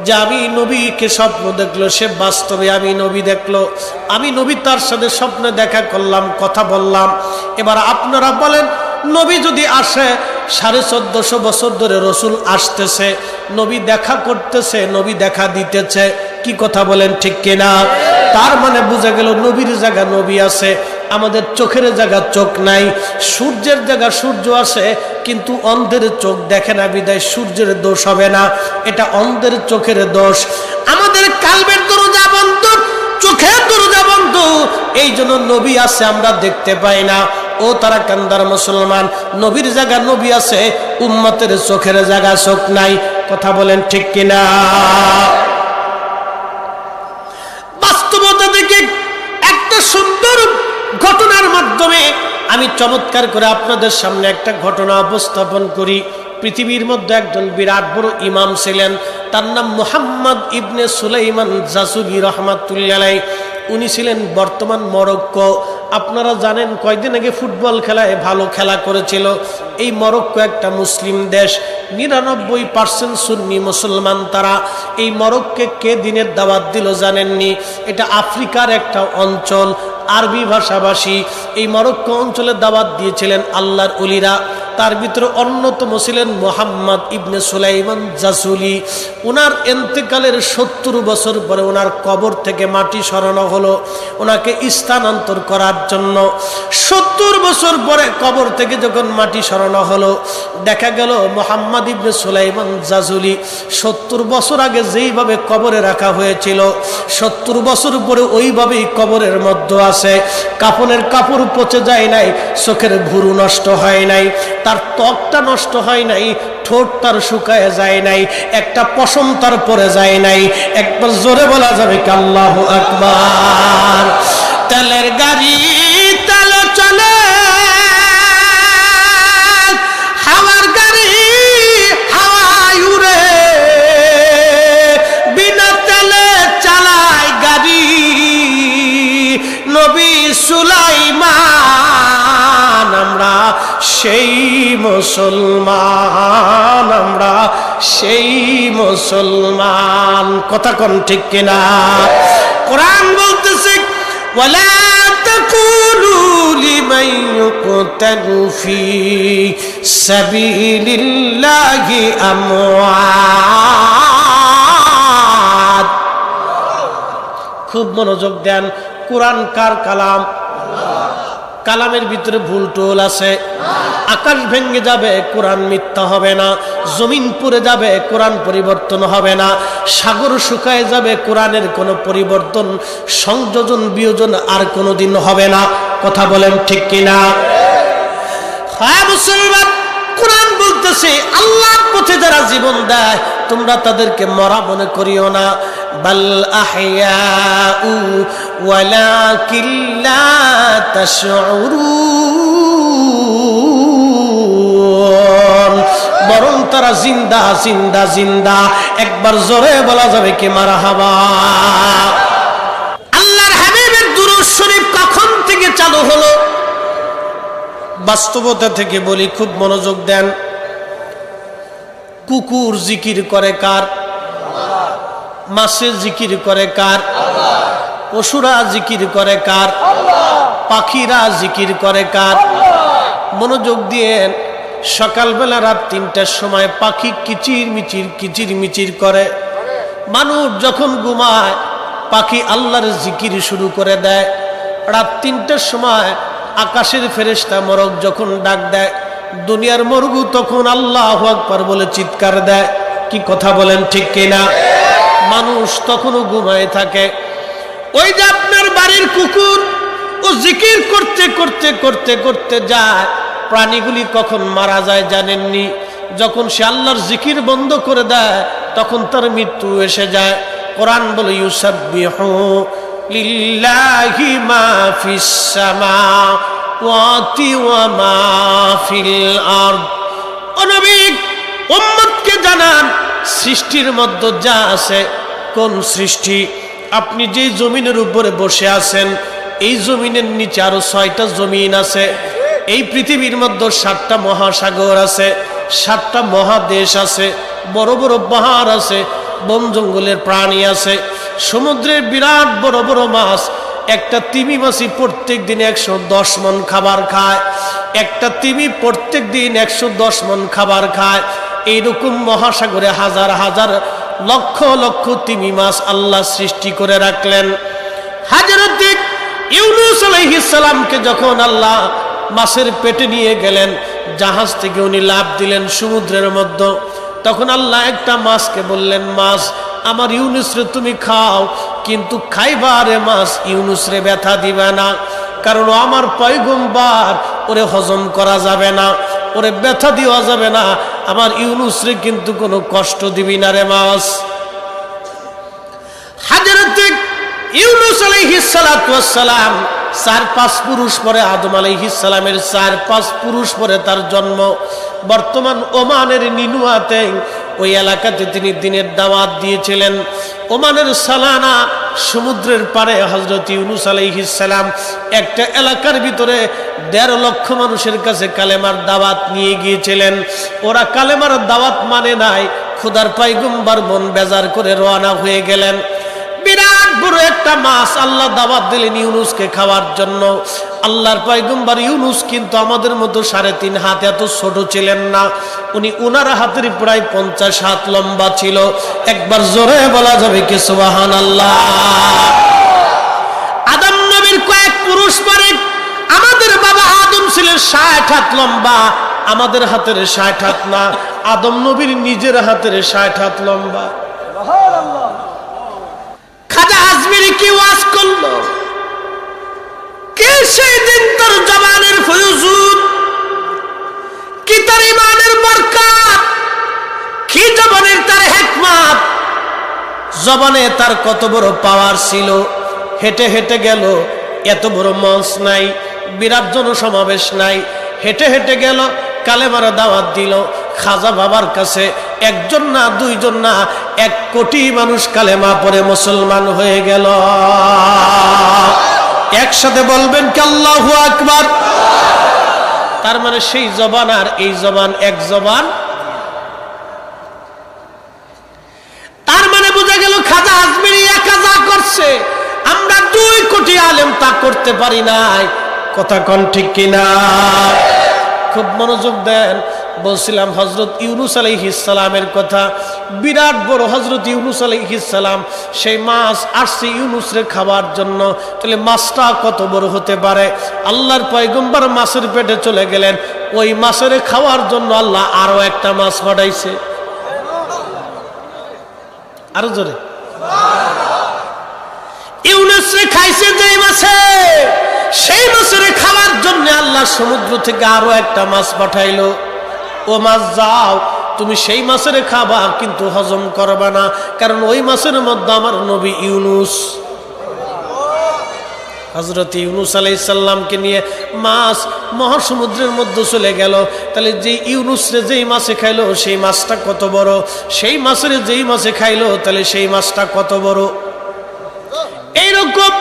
যে আমি নবীকে স্বপ্ন দেখলো সে বাস্তবে আমি নবী দেখলো। আমি নবী তার সাথে স্বপ্নে দেখা করলাম, কথা বললাম। এবার আপনারা বলেন, নবী যদি আসে, 1450 বছর ধরে রসুল আসতেছে, নবী দেখা করতেছে, নবী দেখা দিতেছে, কি কথা বলেন ঠিক কিনা? তার মানে বোঝা গেল নবীর জায়গা নবী আছে, আমাদের চোখের জায়গা চোখ নাই। সূর্যের জায়গা সূর্য আছে, কিন্তু অন্ধের চোখ দেখে না বিদায় সূর্যের দোষ হবে না, এটা অন্ধের চোখের দোষ। আমাদের কালবের দরজা বন্ধ, চোখের দরজা বন্ধ, এই জন্য নবী আছে আমরা দেখতে পাই না। ও তারা কান্দার মুসলমান, নবীর জায়গা নবী আছে, উম্মতের চোখের জায়গা চোখ নাই, কথা বলেন ঠিক কিনা? বাস্তবতা থেকে একটা সুন্দর ঘটনার মাধ্যমে আমি চমৎকার করে আপনাদের সামনে একটা ঘটনা উপস্থাপন করি। পৃথিবীর মধ্যে একজন বিরাট বড় ইমাম ছিলেন, তার নাম মুহাম্মদ ইবনে সুলাইমান জাসুলি রহমাতুল্লাহ আলাইহি। উনি ছিলেন বর্তমান মরক্কো। আপনারা জানেন কয়েকদিন আগে ফুটবল খেলায় ভালো খেলা করেছিল। এই মরক্কো একটা মুসলিম দেশ, 99% সুন্নি মুসলমান তারা। এই মরক্কোকে কে দিনের দাওয়াত দিল জানেননি? এটা আফ্রিকার একটা অঞ্চল, আরবি ভাষাভাষী। এই মরক্কো অঞ্চলে দাওয়াত দিয়েছিলেন আল্লাহর ওলিরা। তার ভিতরে অন্যতম ছিলেন মুহাম্মদ ইবনে সুলাইমান জাসুলি। ওনার ইন্তেকালের 70 বছর পরে ওনার কবর থেকে মাটি সরানো হলো ওনাকে স্থানান্তর করার জন্য। 70 বছর পরে কবর থেকে যখন মাটি সরানো হলো, দেখা গেল মুহাম্মদ ইবনে সুলাইমান জাসুলি 70 বছর আগে যেইভাবে কবরে রাখা হয়েছিল, 70 বছর পরে ওইভাবেই কবরের মধ্যে আছে। কাফনের কাপড় পচে যায় নাই, চোখের ভুরু নষ্ট হয় নাই, তার ত্বকটা নষ্ট হয় নাই, ঠোঁট তার শুকায় যায় নাই, একটা পশম তার পরে যায় নাই। একবার জোরে বলা যাবে কি আল্লাহু আকবার। তেলের গাড়ি তেলে চলে, হাওয়ার গাড়ি হাওয়ায় উড়ে, বিনা তেলে চালায় গাড়ি নবী সুলাইমান। আমরা সেই মুসলমান, আমরা সেই মুসলমান, কথা কোন ঠিক কিনা? কোরআন বলতেছে ওয়ালা তাকুলু লিমান ইউকতালু ফি সাবিলিল্লাহি আমওয়াত। খুব মনোযোগ দেন। কোরআন কার কালাম? কালামের ভিতরে ভুল টোল আছে। আকাশ ভেঙে যাবে, কোরআন মিথ্যা হবে না। জমিন পুড়ে যাবে, কোরআন পরিবর্তন হবে না। সাগর শুকায় যাবে, কোরআনের কোনো পরিবর্তন, সংযোজন, বিয়োজন আর কোনোদিন হবে না। কথা বলেন ঠিক কিনা? হ্যাঁ মুসলমান, কোরআন বলতেছে আল্লাহর পথে যারা জীবন দেয় তোমরা তাদেরকে মরা মনে করিও না। বাল আহইয়াউ ওয়ালাকিন লা তাশউরুন, বরং তারা জিন্দা জিন্দা জিন্দা। একবার জোরে বলা যাবে কি মারহাবা। আল্লাহর হাবিবের দুরূদ শরীফ কখন থেকে চালু হলো? বাস্তবতা থেকে বলি, খুব মনোযোগ দেন। কুকুর জিকির করে কার? মাছে জিকির করে কার? পশুরা জিকির করে কার? পাখিরা জিকির করে কার? মনোযোগ দিয়ে সকালবেলা রাত ৩টার সময় পাখি কিচির মিচির করে। মানুষ যখন ঘুমায় পাখি আল্লাহর জিকির শুরু করে দেয়। রাত ৩টার সময় আকাশের ফেরেশতা মরক যখন ডাক দেয়, দুনিয়ার মরগু তখন আল্লাহু আকবার বলে চিৎকার দেয়। কি কথা বলেন ঠিক কিনা? মানুষ তখনও ঘুমায় থাকে। ওই যে আপনার বাড়ির কুকুর, ও জিকির করতে করতে করতে করতে যায়। প্রাণীগুলি কখন মারা যায় জানেননি? যখন সে আল্লাহর জিকির বন্ধ করে দেয় তখন তার মৃত্যু এসে যায়। কোরআন বলে ইউসাব্বিহু লিল্লাহি মা ফিস সামাওয়াতি ওয়া মা ফিল আরদ। ও নবী, উম্মতকে জানান সৃষ্টির মধ্যে যা আছে। কোন সৃষ্টি? আপনি যে জমিনের উপরে বসে আছেন এই জমিনের নিচে আরো 6টা জমিন আছে। এই পৃথিবীর মধ্যে 7টা মহাসাগর আছে, 7টা মহাদেশ আছে, বড় বড় পাহাড় আছে, বন জঙ্গলের প্রাণী আছে, সমুদ্রের বিরাট বড় বড় মাছ। একটা তিমি মাছি প্রত্যেক দিন 110 মণ খাবার খায়। একটা তিমি প্রত্যেক দিন 110 মণ খাবার খায়। এইরকম মহাসাগরে হাজার হাজার লক্ষ লক্ষ তিমি মাছ আল্লাহ সৃষ্টি করে রাখলেন। হযরত ইউনূস আলাইহিস সালামকে যখন আল্লাহ মাছের পেটে নিয়ে গেলেন, জাহাজ থেকে উনি লাফ দিলেন সমুদ্রের মধ্যে। তখন আল্লাহ একটা মাছকে বললেন, মাছ আমার ইউনূসরে তুমি খাও, কিন্তু খাইবারে মাছ ইউনূসরে ব্যথা দিবে না, কারণ ও আমার পয়গম্বর, ওরে হজম করা যাবে না, ওরে ব্যথা দেওয়া যাবে না। আমার ইউনূসরে কিন্তু কোনো কষ্ট দিবি না রে মাছ। হযরত ইউনূস আলাইহিস সালাতু ওয়াস সালাম 4-5 পুরুষ পরে আদম আলাইহিস সালামের 4-5 পুরুষ পরে তার জন্ম। বর্তমান ওমানের নিনুয়াতে ওই এলাকাতে তিনি দিনের দাওয়াত দিয়েছিলেন। ওমানের সালানা সমুদ্রের পারে হযরত ইউনূস আলাইহিস সালাম একটা এলাকার ভিতরে 1.5 লক্ষ মানুষের কাছে কালেমার দাওয়াত নিয়ে গিয়েছিলেন। ওরা কালেমার দাওয়াত মানে নাই। খোদার পয়গম্বর মন বেজার করে রওনা হয়ে গেলেন। বিরাট বড় একটা মাছ আল্লাহ দাওয়াত দিলেন ইউনূসকে খাওয়ার জন্য। আল্লাহর পয়গম্বর ইউনূস কিন্তু আমাদের মতো 3.5 হাত এত ছোট ছিলেন না। উনি উনার হাতের প্রায় 50 হাত লম্বা ছিল। একবার জোরে বলা যাবে কি সুবহানাল্লাহ। আদম নবীর কয়েক পুরুষ পরে আমাদের বাবা আদম ছিলেন 60 হাত লম্বা। আমাদের হাতের 60 হাত না, আদম নবীর নিজের হাতের 60 হাত লম্বা। খাজা আজমিরি কি ওয়াজ করলো? কে সেই দিন তার জবানের ফয়জুদ, কি তার ইমানের বরকত, কি জবানের তার হিকমত, জবানে তার কত বড় পাওয়ার ছিল। হেঁটে হেঁটে গেল, এত বড় মঞ্চ নাই, বিরাট জনসমাবেশ নাই, হেঁটে হেঁটে গেল, কালেমার দাওয়াত দিল। খাজা বাবার কাছে একজন না, দুইজন না, 1 কোটি মানুষ কালেমা পড়ে মুসলমান হয়ে গেল। একসাথে বলবেন কি আল্লাহু আকবার। তার মানে সেই জবান আর এই জবান এক জবান। তার মানে বোঝা গেল খাজা আজমিরি একা যা করছে আমরা 2 কোটি আলেম তা করতে পারি নাই। কথা কোন ঠিক কিনা? খুব মনোযোগ দেন। বলছিলাম হযরত ইউনূস আলাইহিস সালামের কথা। বিরাট বড় হযরত ইউনূস আলাইহিস সালাম, সেই মাছ আসছে ইউনূসরে খাওয়ার জন্য। তাহলে মাছটা কত বড় হতে পারে? আল্লাহর পয়গম্বর মাছের পেটে চলে গেলেন, ওই মাছের খাওয়ার জন্য আল্লাহ আরো একটা মাছ পাঠাইছে। আরো জোরে ইউনূসরে খাইছে যে মাছে, সেই মাছের খাওয়ার জন্য আল্লাহ সমুদ্র থেকে আরো একটা মাছ পাঠাইলো। ও মাছ যাও, তুমি সেই মাছের খাবা, কিন্তু হজম করবা না, কারণ ওই মাছের মধ্যে আমার নবী ইউনূস। হযরত ইউনূস আলাইহিস সালামকে নিয়ে মাছ মহাসমুদ্রের মধ্যে চলে গেল। তাহলে যে ইউনূসরে যেই মাছে খাইলো সেই মাছটা কত বড়, সেই মাছের যেই মাছে খাইলো তাহলে সেই মাছটা কত বড়। এইরকম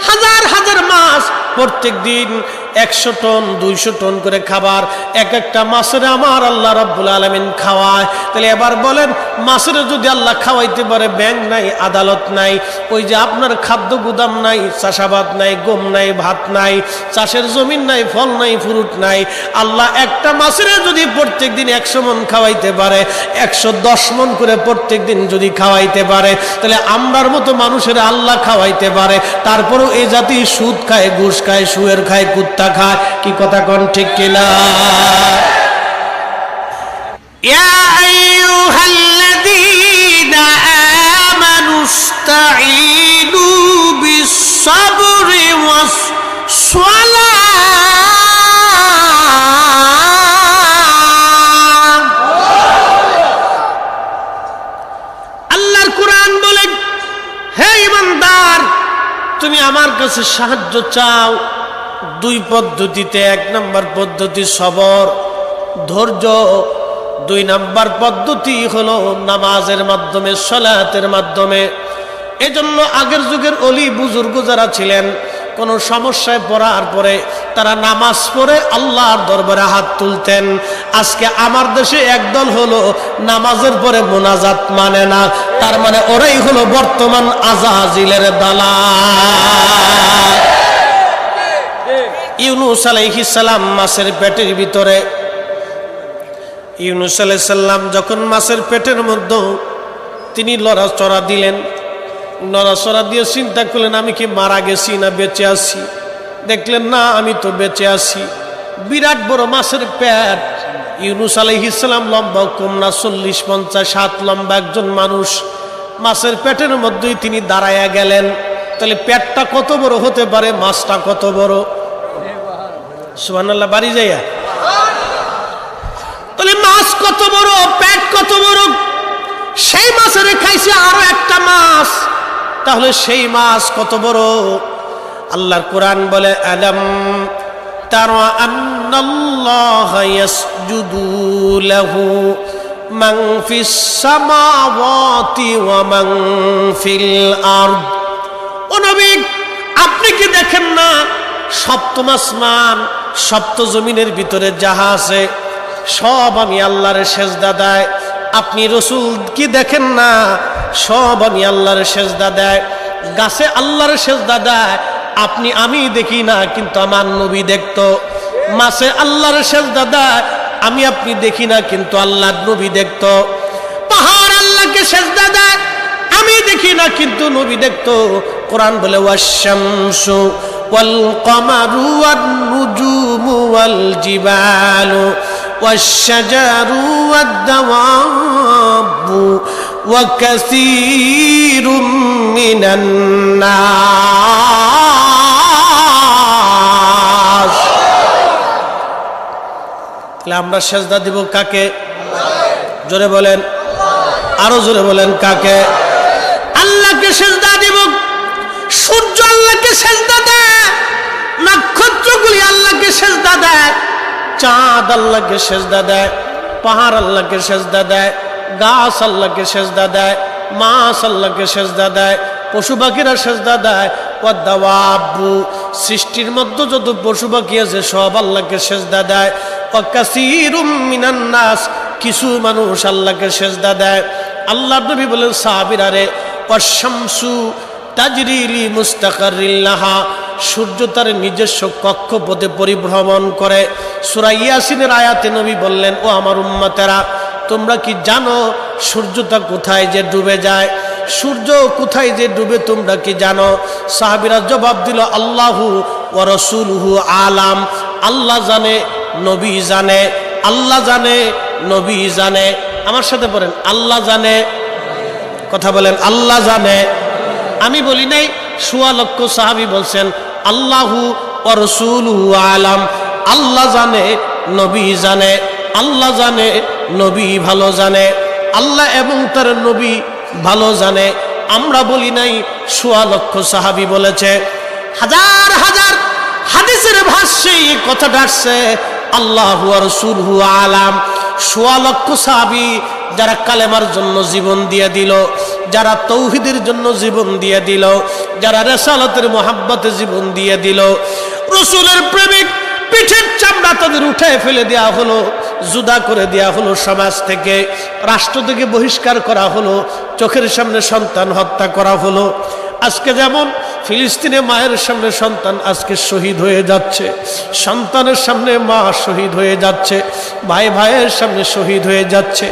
হাজার হাজার মাছ প্রত্যেক দিন 100 টন 200 টন করে খাবার এক একটা মাছের আমার আল্লাহ রাব্বুল আলামিন খাওয়ায়। তাহলে এবার বলেন, মাছের যদি আল্লাহ খাওয়াইতে পারে, ব্যাংক নাই, আদালত নাই, ওই যে আপনার খাদ্য গুদাম নাই, চাষাবাদ নাই, গম নাই, ভাত নাই, চাষের জমিন নাই, ফল নাই, ফ্রুট নাই, আল্লাহ একটা মাছের যদি প্রত্যেক দিন 100 মণ খাওয়াইতে পারে, 110 মণ করে প্রত্যেক দিন যদি খাওয়াইতে পারে, তাহলে আমরার মতো মানুষের আল্লাহ খাওয়াইতে পারে। তারপরও এই জাতি সুদ খায়, ঘুষ খায়, সুয়ের খায়, কুত্তা খায়। কি কথা কোন ঠিক কিনা? ইয়া আইয়ুহাল্লাযীনা আমানুস্তাঈনু বিস-সাবরি ওয়াস-সালাহ। আল্লাহর কোরআন বলে, হে ঈমানদার, তুমি আমার কাছে সাহায্য চাও 2 পদ্ধতিতে। 1 নম্বর পদ্ধতি সবর, ধৈর্য। 2 নম্বর পদ্ধতি হলো নামাজের মাধ্যমে, সালাতের মাধ্যমে। এজন্য আগের যুগের অলি বুজুর্গ যারা ছিলেন, কোন সমস্যায় পড়ার পরে তারা নামাজ পড়ে আল্লাহর দরবারে হাত তুলতেন। আজকে আমার দেশে একদল হলো নামাজের পরে মোনাজাত মানে না, তার মানে ওরাই হলো বর্তমান আজাজিলের দালাল। ইউনূস আলাইহিস সালাম মাছের পেটের ভিতরে, ইউনূস আলাইহিস সালাম যখন মাছের পেটের মধ্যে তিনি লড়াচড়া দিলেন, নড়াচড়া দিয়ে চিন্তা করলেন, আমি কি মারা গেছি না বেঁচে আছি? দেখলেন না, আমি তো বেঁচে আছি। বিরাট বড় মাছের পেট। ইউনূস আলাইহিস সালাম লম্বা কম না, 40-50 হাত লম্বা একজন মানুষ। মাছের পেটের মধ্যেই তিনি দাঁড়ায়া গেলেন। তাহলে পেটটা কত বড় হতে পারে, মাছটা কত বড়? সুবহানাল্লাহ, বাড়ি যাইয়া। তাহলে মাছ কত বড়, পেট কত বড়, সেই মাছের খাইছে আরো একটা মাছ, তাহলে সেই মাছ কত বড়? আল্লাহর কোরআন বলে, আলাম তারা আন্নাল্লাহা ইয়াসজুদু লাহু মান ফিস সামাওয়াতি ওয়া মান ফিল আরদ। ও নবী, আপনি কি দেখেন না সপ্তম আসমান, সপ্ত জমিনের ভিতরে যাহা আছে সব আমি আল্লাহর সেজদা দেয়? আপনি রাসূল কি দেখেন না সব আমি আল্লাহর সেজদা দেয়? গাছে আল্লাহর সেজদা দেয়, আপনি আমি দেখি না, কিন্তু আমার নবী দেখতো। মাছে আল্লাহর সেজদা দেয়, আমি আপনি দেখি না, কিন্তু আল্লাহর নবী দেখতো। পাহাড় আল্লাহকে সেজদা দেয়, আমি দেখি না, কিন্তু নবী দেখতো। কোরআন বলে, ওয়াশ-শামসু ওয়াল কমারু ওয়ান নুজুমু ওয়াল জিবালু ওয়াশ-শাজারু ওয়াদ-দাওয়াবু ওয়া কাসীরুম মিনান নাস। তাহলে আমরা সেজদা দিব কাকে? জোরে বলেন, আরো জোরে বলেন, কাকে? আল্লাহকে সেজদা দিব। সূর্য আল্লাহকে সেজদা দেয়, নক্ষত্রগুলি আল্লাহকে সেজদা দেয়, চাঁদ আল্লাহকে সেজদা দেয়, পাহাড় আল্লাহকে সেজদা দেয়, গাছ আল্লাহকে সেজদা দেয়, মাছ আল্লাহকে সেজদা দেয়, পশু পাখিরা সেজদা দেয়। ওয়াদ-দাওয়াবু, সৃষ্টির মধ্যে যত পশু পাখি আছে সব আল্লাহকে সেজদা দেয়। ওয়া কাসীরুম মিনান নাস, কিছু মানুষ আল্লাহকে সেজদা দেয়। আল্লাহর নবী বলেন সাহাবীরা রে, ওয়াশ-শামসু, তাজরি লিমুস্তাকাররিল লাহা, সূর্য তার নিজস্ব কক্ষপথে পরিভ্রমণ করে। সূরা ইয়াসিনের আয়াতে নবী বললেন, ও আমার উম্মতেরা, তোমরা কি জানো সূর্যটা কোথায় যে ডুবে যায়? সূর্য কোথায় যে ডুবে তোমরা কি জানো? সাহাবীরা জবাব দিল, আল্লাহু ওয়া রাসূলুহু আলাম, আল্লাহ জানে, নবী জানে। আল্লাহ জানে, নবী জানে। আমার সাথে বলেন, আল্লাহ জানে। কথা বলেন, আল্লাহ জানে। আমি বলি নাই, ১৬ লক্ষ সাহাবী বলছেন আল্লাহু ওয়া রাসূলুহু আলাম, আল্লাহ জানে, নবী জানে। আল্লাহ জানে, নবী ভালো জানে। আল্লাহ এবং তার নবী ভালো জানে। আমরা বলি নাই, ১৬ লক্ষ সাহাবী বলেছে। হাজার হাজার হাদিসের ভাষ্যে এই কথাটা আসছে, আল্লাহু ওয়া রাসূলুহু আলাম। ১৬ লক্ষ সাহাবী যারা কালেমার জন্য জীবন দিয়ে দিল, যারা তৌহিদের জন্য জীবন দিয়ে দিল, যারা রিসালাতের মুহাব্বতে জীবন দিয়ে দিল, রাসূলের প্রেমিক, পিঠের চামড়া তাদের উঠে ফেলে দেওয়া হলো, জুদা করে দেওয়া হলো, সমাজ থেকে, রাষ্ট্র থেকে বহিষ্কার করা হলো, চোখের সামনে সন্তান হত্যা করা হলো। আজকে যেমন ফিলিস্তিনে মায়ের সামনে সন্তান আজকে শহীদ হয়ে যাচ্ছে, সন্তানের সামনে মা শহীদ হয়ে যাচ্ছে, ভাই ভাইয়ের সামনে শহীদ হয়ে যাচ্ছে,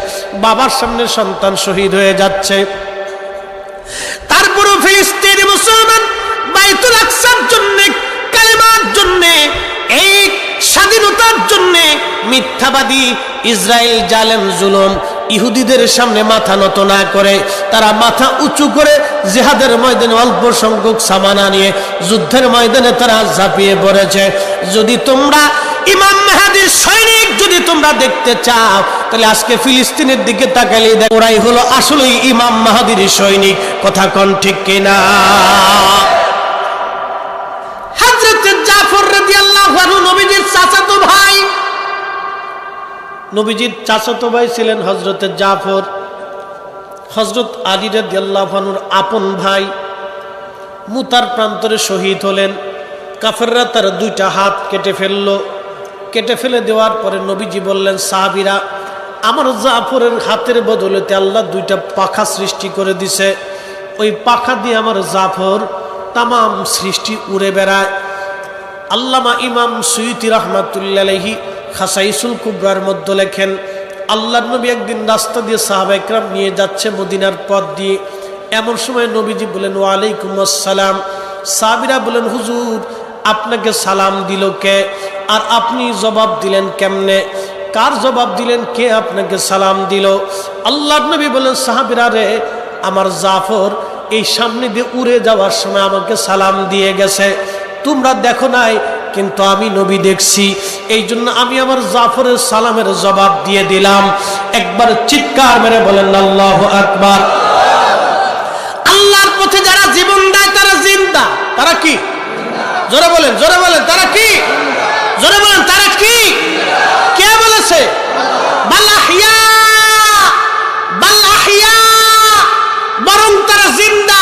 বাবার সামনে সন্তান শহীদ হয়ে যাচ্ছে। তারপরও ফিলিস্তিনি মুসলমান বাইতুল আকসার জন্য, কালেমার জন্য, এই স্বাধীনতার জন্য মিথ্যাবাদী ইসরায়েল জালেম জুলুম ইহুদিদের সামনে মাথা নত না করে, তারা মাথা উঁচু করে জিহাদের ময়দানে অল্প সংখ্যক সামানা নিয়ে যুদ্ধের ময়দানে তারা ঝাঁপিয়ে পড়েছে। যদি তোমরা ইমাম মেহেদীর সৈনিক যদি তোমরা দেখতে চাও, তাহলে আজকে ফিলিস্তিনের দিকে তাকালে দেখো, ওরাই হলো আসলেই ইমাম মেহেদীর সৈনিক। কথা কোন ঠিক কিনা? হযরত জাফর রাদিয়াল্লাহু আনহু নবীজির চাচাতো ভাই, নবীজির চাচাতো ভাই ছিলেন হযরত জাফর। হযরত আলী রাদিয়াল্লাহু আনহুর আপন ভাই মুতার প্রান্তরে শহীদ হলেন। কাফেররা তার 2টা হাত কেটে ফেললো। কেটে ফেলে দেওয়ার পরে নবীজি বললেন, সাহাবীরা, আমার জাফরের হাতের বদলেতে আল্লাহ 2টা পাখা সৃষ্টি করে দিছে, ওই পাখা দিয়ে আমার জাফর তামাম সৃষ্টি উড়ে বেড়ায়। আল্লামা ইমাম সুয়ুতি রাহমাতুল্লাহি আলাইহি খাসাইসুল কুবরার মধ্যে লেখেন, আল্লাহর নবী একদিন রাস্তা দিয়ে সাহাবা ইকরাম নিয়ে যাচ্ছে মদিনার পথ দিয়ে। এমন সময় নবীজি বলেন, ওয়া আলাইকুম আসসালাম। সাহাবীরা বলেন, হুজুর, আপনাকে সালাম দিল কে? আর আপনি জবাব দিলেন কেমনে? কার জবাব দিলেন? কে আপনাকে সালাম দিল? আল্লাহর নবী বলেন, সাহাবীরা রে, আমার জাফর এই সামনে দিয়ে উড়ে যাওয়ার সময় আমাকে সালাম দিয়ে গেছে, তোমরা দেখো নাই, কিন্তু আমি নবী দেখছি, এই জন্য আমি আমার জাফরের সালামের জবাব দিয়ে দিলাম। একবার চিৎকার মেরে বলেন আল্লাহু আকবার। আল্লাহর পথে যারা জীবন দেয় তারা জিন্দা। তারা কি? জোরে বলেন, জোরে বলেন, তারা কি? জোরে বলেন, তারা কি? কে বলেছে? বাল আহইয়া, বাল আহইয়া, বরং তারা জিন্দা।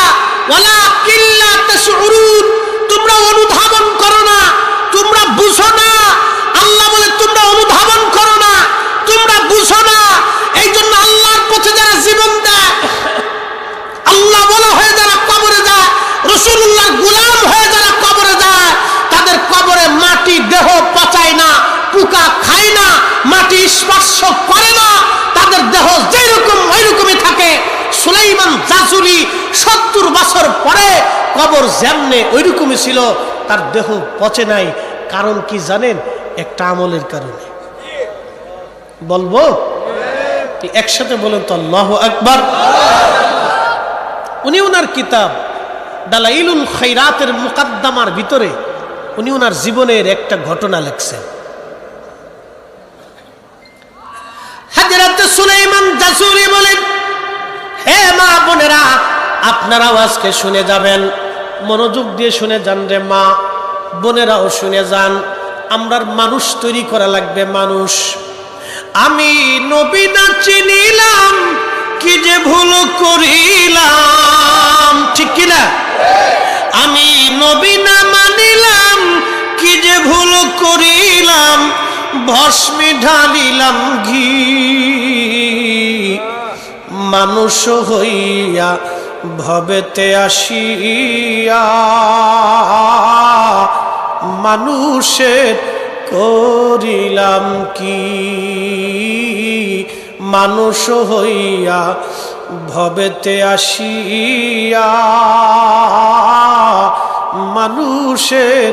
ওয়ালাকিন লা তাশউরুন, তোমরা অনুধাবন করো না, তোমরা বুঝো না। আল্লাহ বলে তোমরা অনুধাবন করো না, তোমরা বুঝো না। এই জন্য আল্লাহর পথে যারা জীবন দেয়, আল্লাহ বলা হয়ে যারা কবরে যায়, রাসূলুল্লাহর গোলাম হয়ে যারা কবরে যায়, তাদের কবরে মাটি দেহ পচায় না, পোকা খায় না, মাটি স্পর্শ করে না, তাদের দেহ যেরকম ওইরকমই থাকে। সুলাইমান জাজুলি 70 বছর পরে কবর যেমনে ওইরকমই ছিল, তার দেহ পচে নাই। কারণ কি জানেন? একটা আমলের কারণে। বলবো একসাথে বলেন তো আল্লাহু আকবার। উনি ওনার কিতাব দালাইলুল খায়রাতের মুকদ্দমার ভিতরে উনি ওনার জীবনের একটা ঘটনা লিখছেন। হযরত সুলাইমান জাসুরি বলেন, হে মা বোনেরা, আপনারাও আজকে শুনে যাবেন, মনোযোগ দিয়ে শুনে যান রে মা বোনেরাও শুনে যান। আমরার মানুষ তৈরি করা লাগবে, মানুষ। আমি নবী না চিনিলাম, কি যে ভুল করিলাম, ঠিক কিনা? আমি নবী না মানিলাম, কি যে ভুল করিলাম, ভস্মে ঢালিলাম ঘি, মানুষ হইয়া ভবেতে আসিয়া মানুষের করিলাম কি, মানুষ হইয়া ভবেতে আসিয়া মানুষের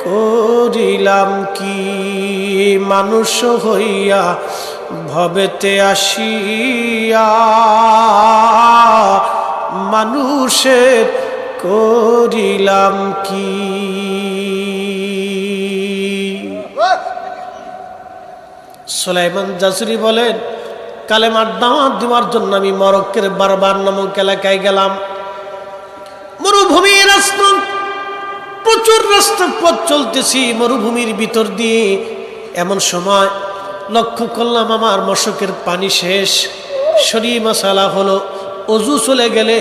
করিলাম কি, মানুষ হইয়া ভবেতে আসিয়া মানুষের করিলাম কি। সুলাইমান জাসরি বলেন, কালেমার দাওয়াত দেওয়ার জন্য আমি মরক্কোর বারবার নামক এলাকায় গেলাম। মরুভূমির রাস্তা, প্রচুর রাস্তা পথ চলতেছি মরুভূমির ভিতর দিয়ে। এমন সময় লক্ষ্য করলাম আমার মশকের পানি শেষ। শরীর মশালা হলো, অজু চলে গেলে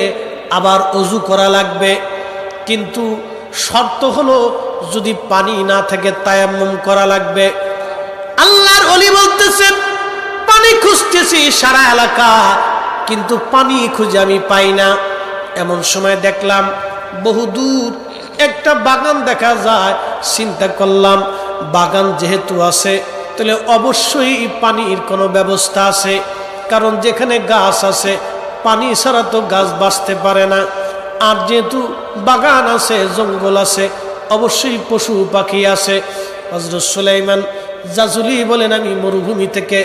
আবার অজু করা লাগবে, কিন্তু শর্ত হলো যদি পানি না থাকে তায়াম্মুম করা লাগবে। আল্লাহর ওলি বলতেছেন, পানি খুঁজতেছি সারা এলাকা, কিন্তু পানি খুঁজে আমি পাই না। এমন সময় দেখলাম বহুদূর একটা বাগান দেখা যায়। চিন্তা করলাম বাগান যেহেতু আছে তাহলে অবশ্যই পানির কোনো ব্যবস্থা আছে, কারণ যেখানে গাছ আছে পানি ছাড়া তো গাছ বাঁচতে পারে না। আর যেহেতু বাগান আছে, জঙ্গল আছে, অবশ্যই পশু পাখি আছে। হযরত সুলাইমান জাজুলি বলেন, আমি মরুভূমি থেকে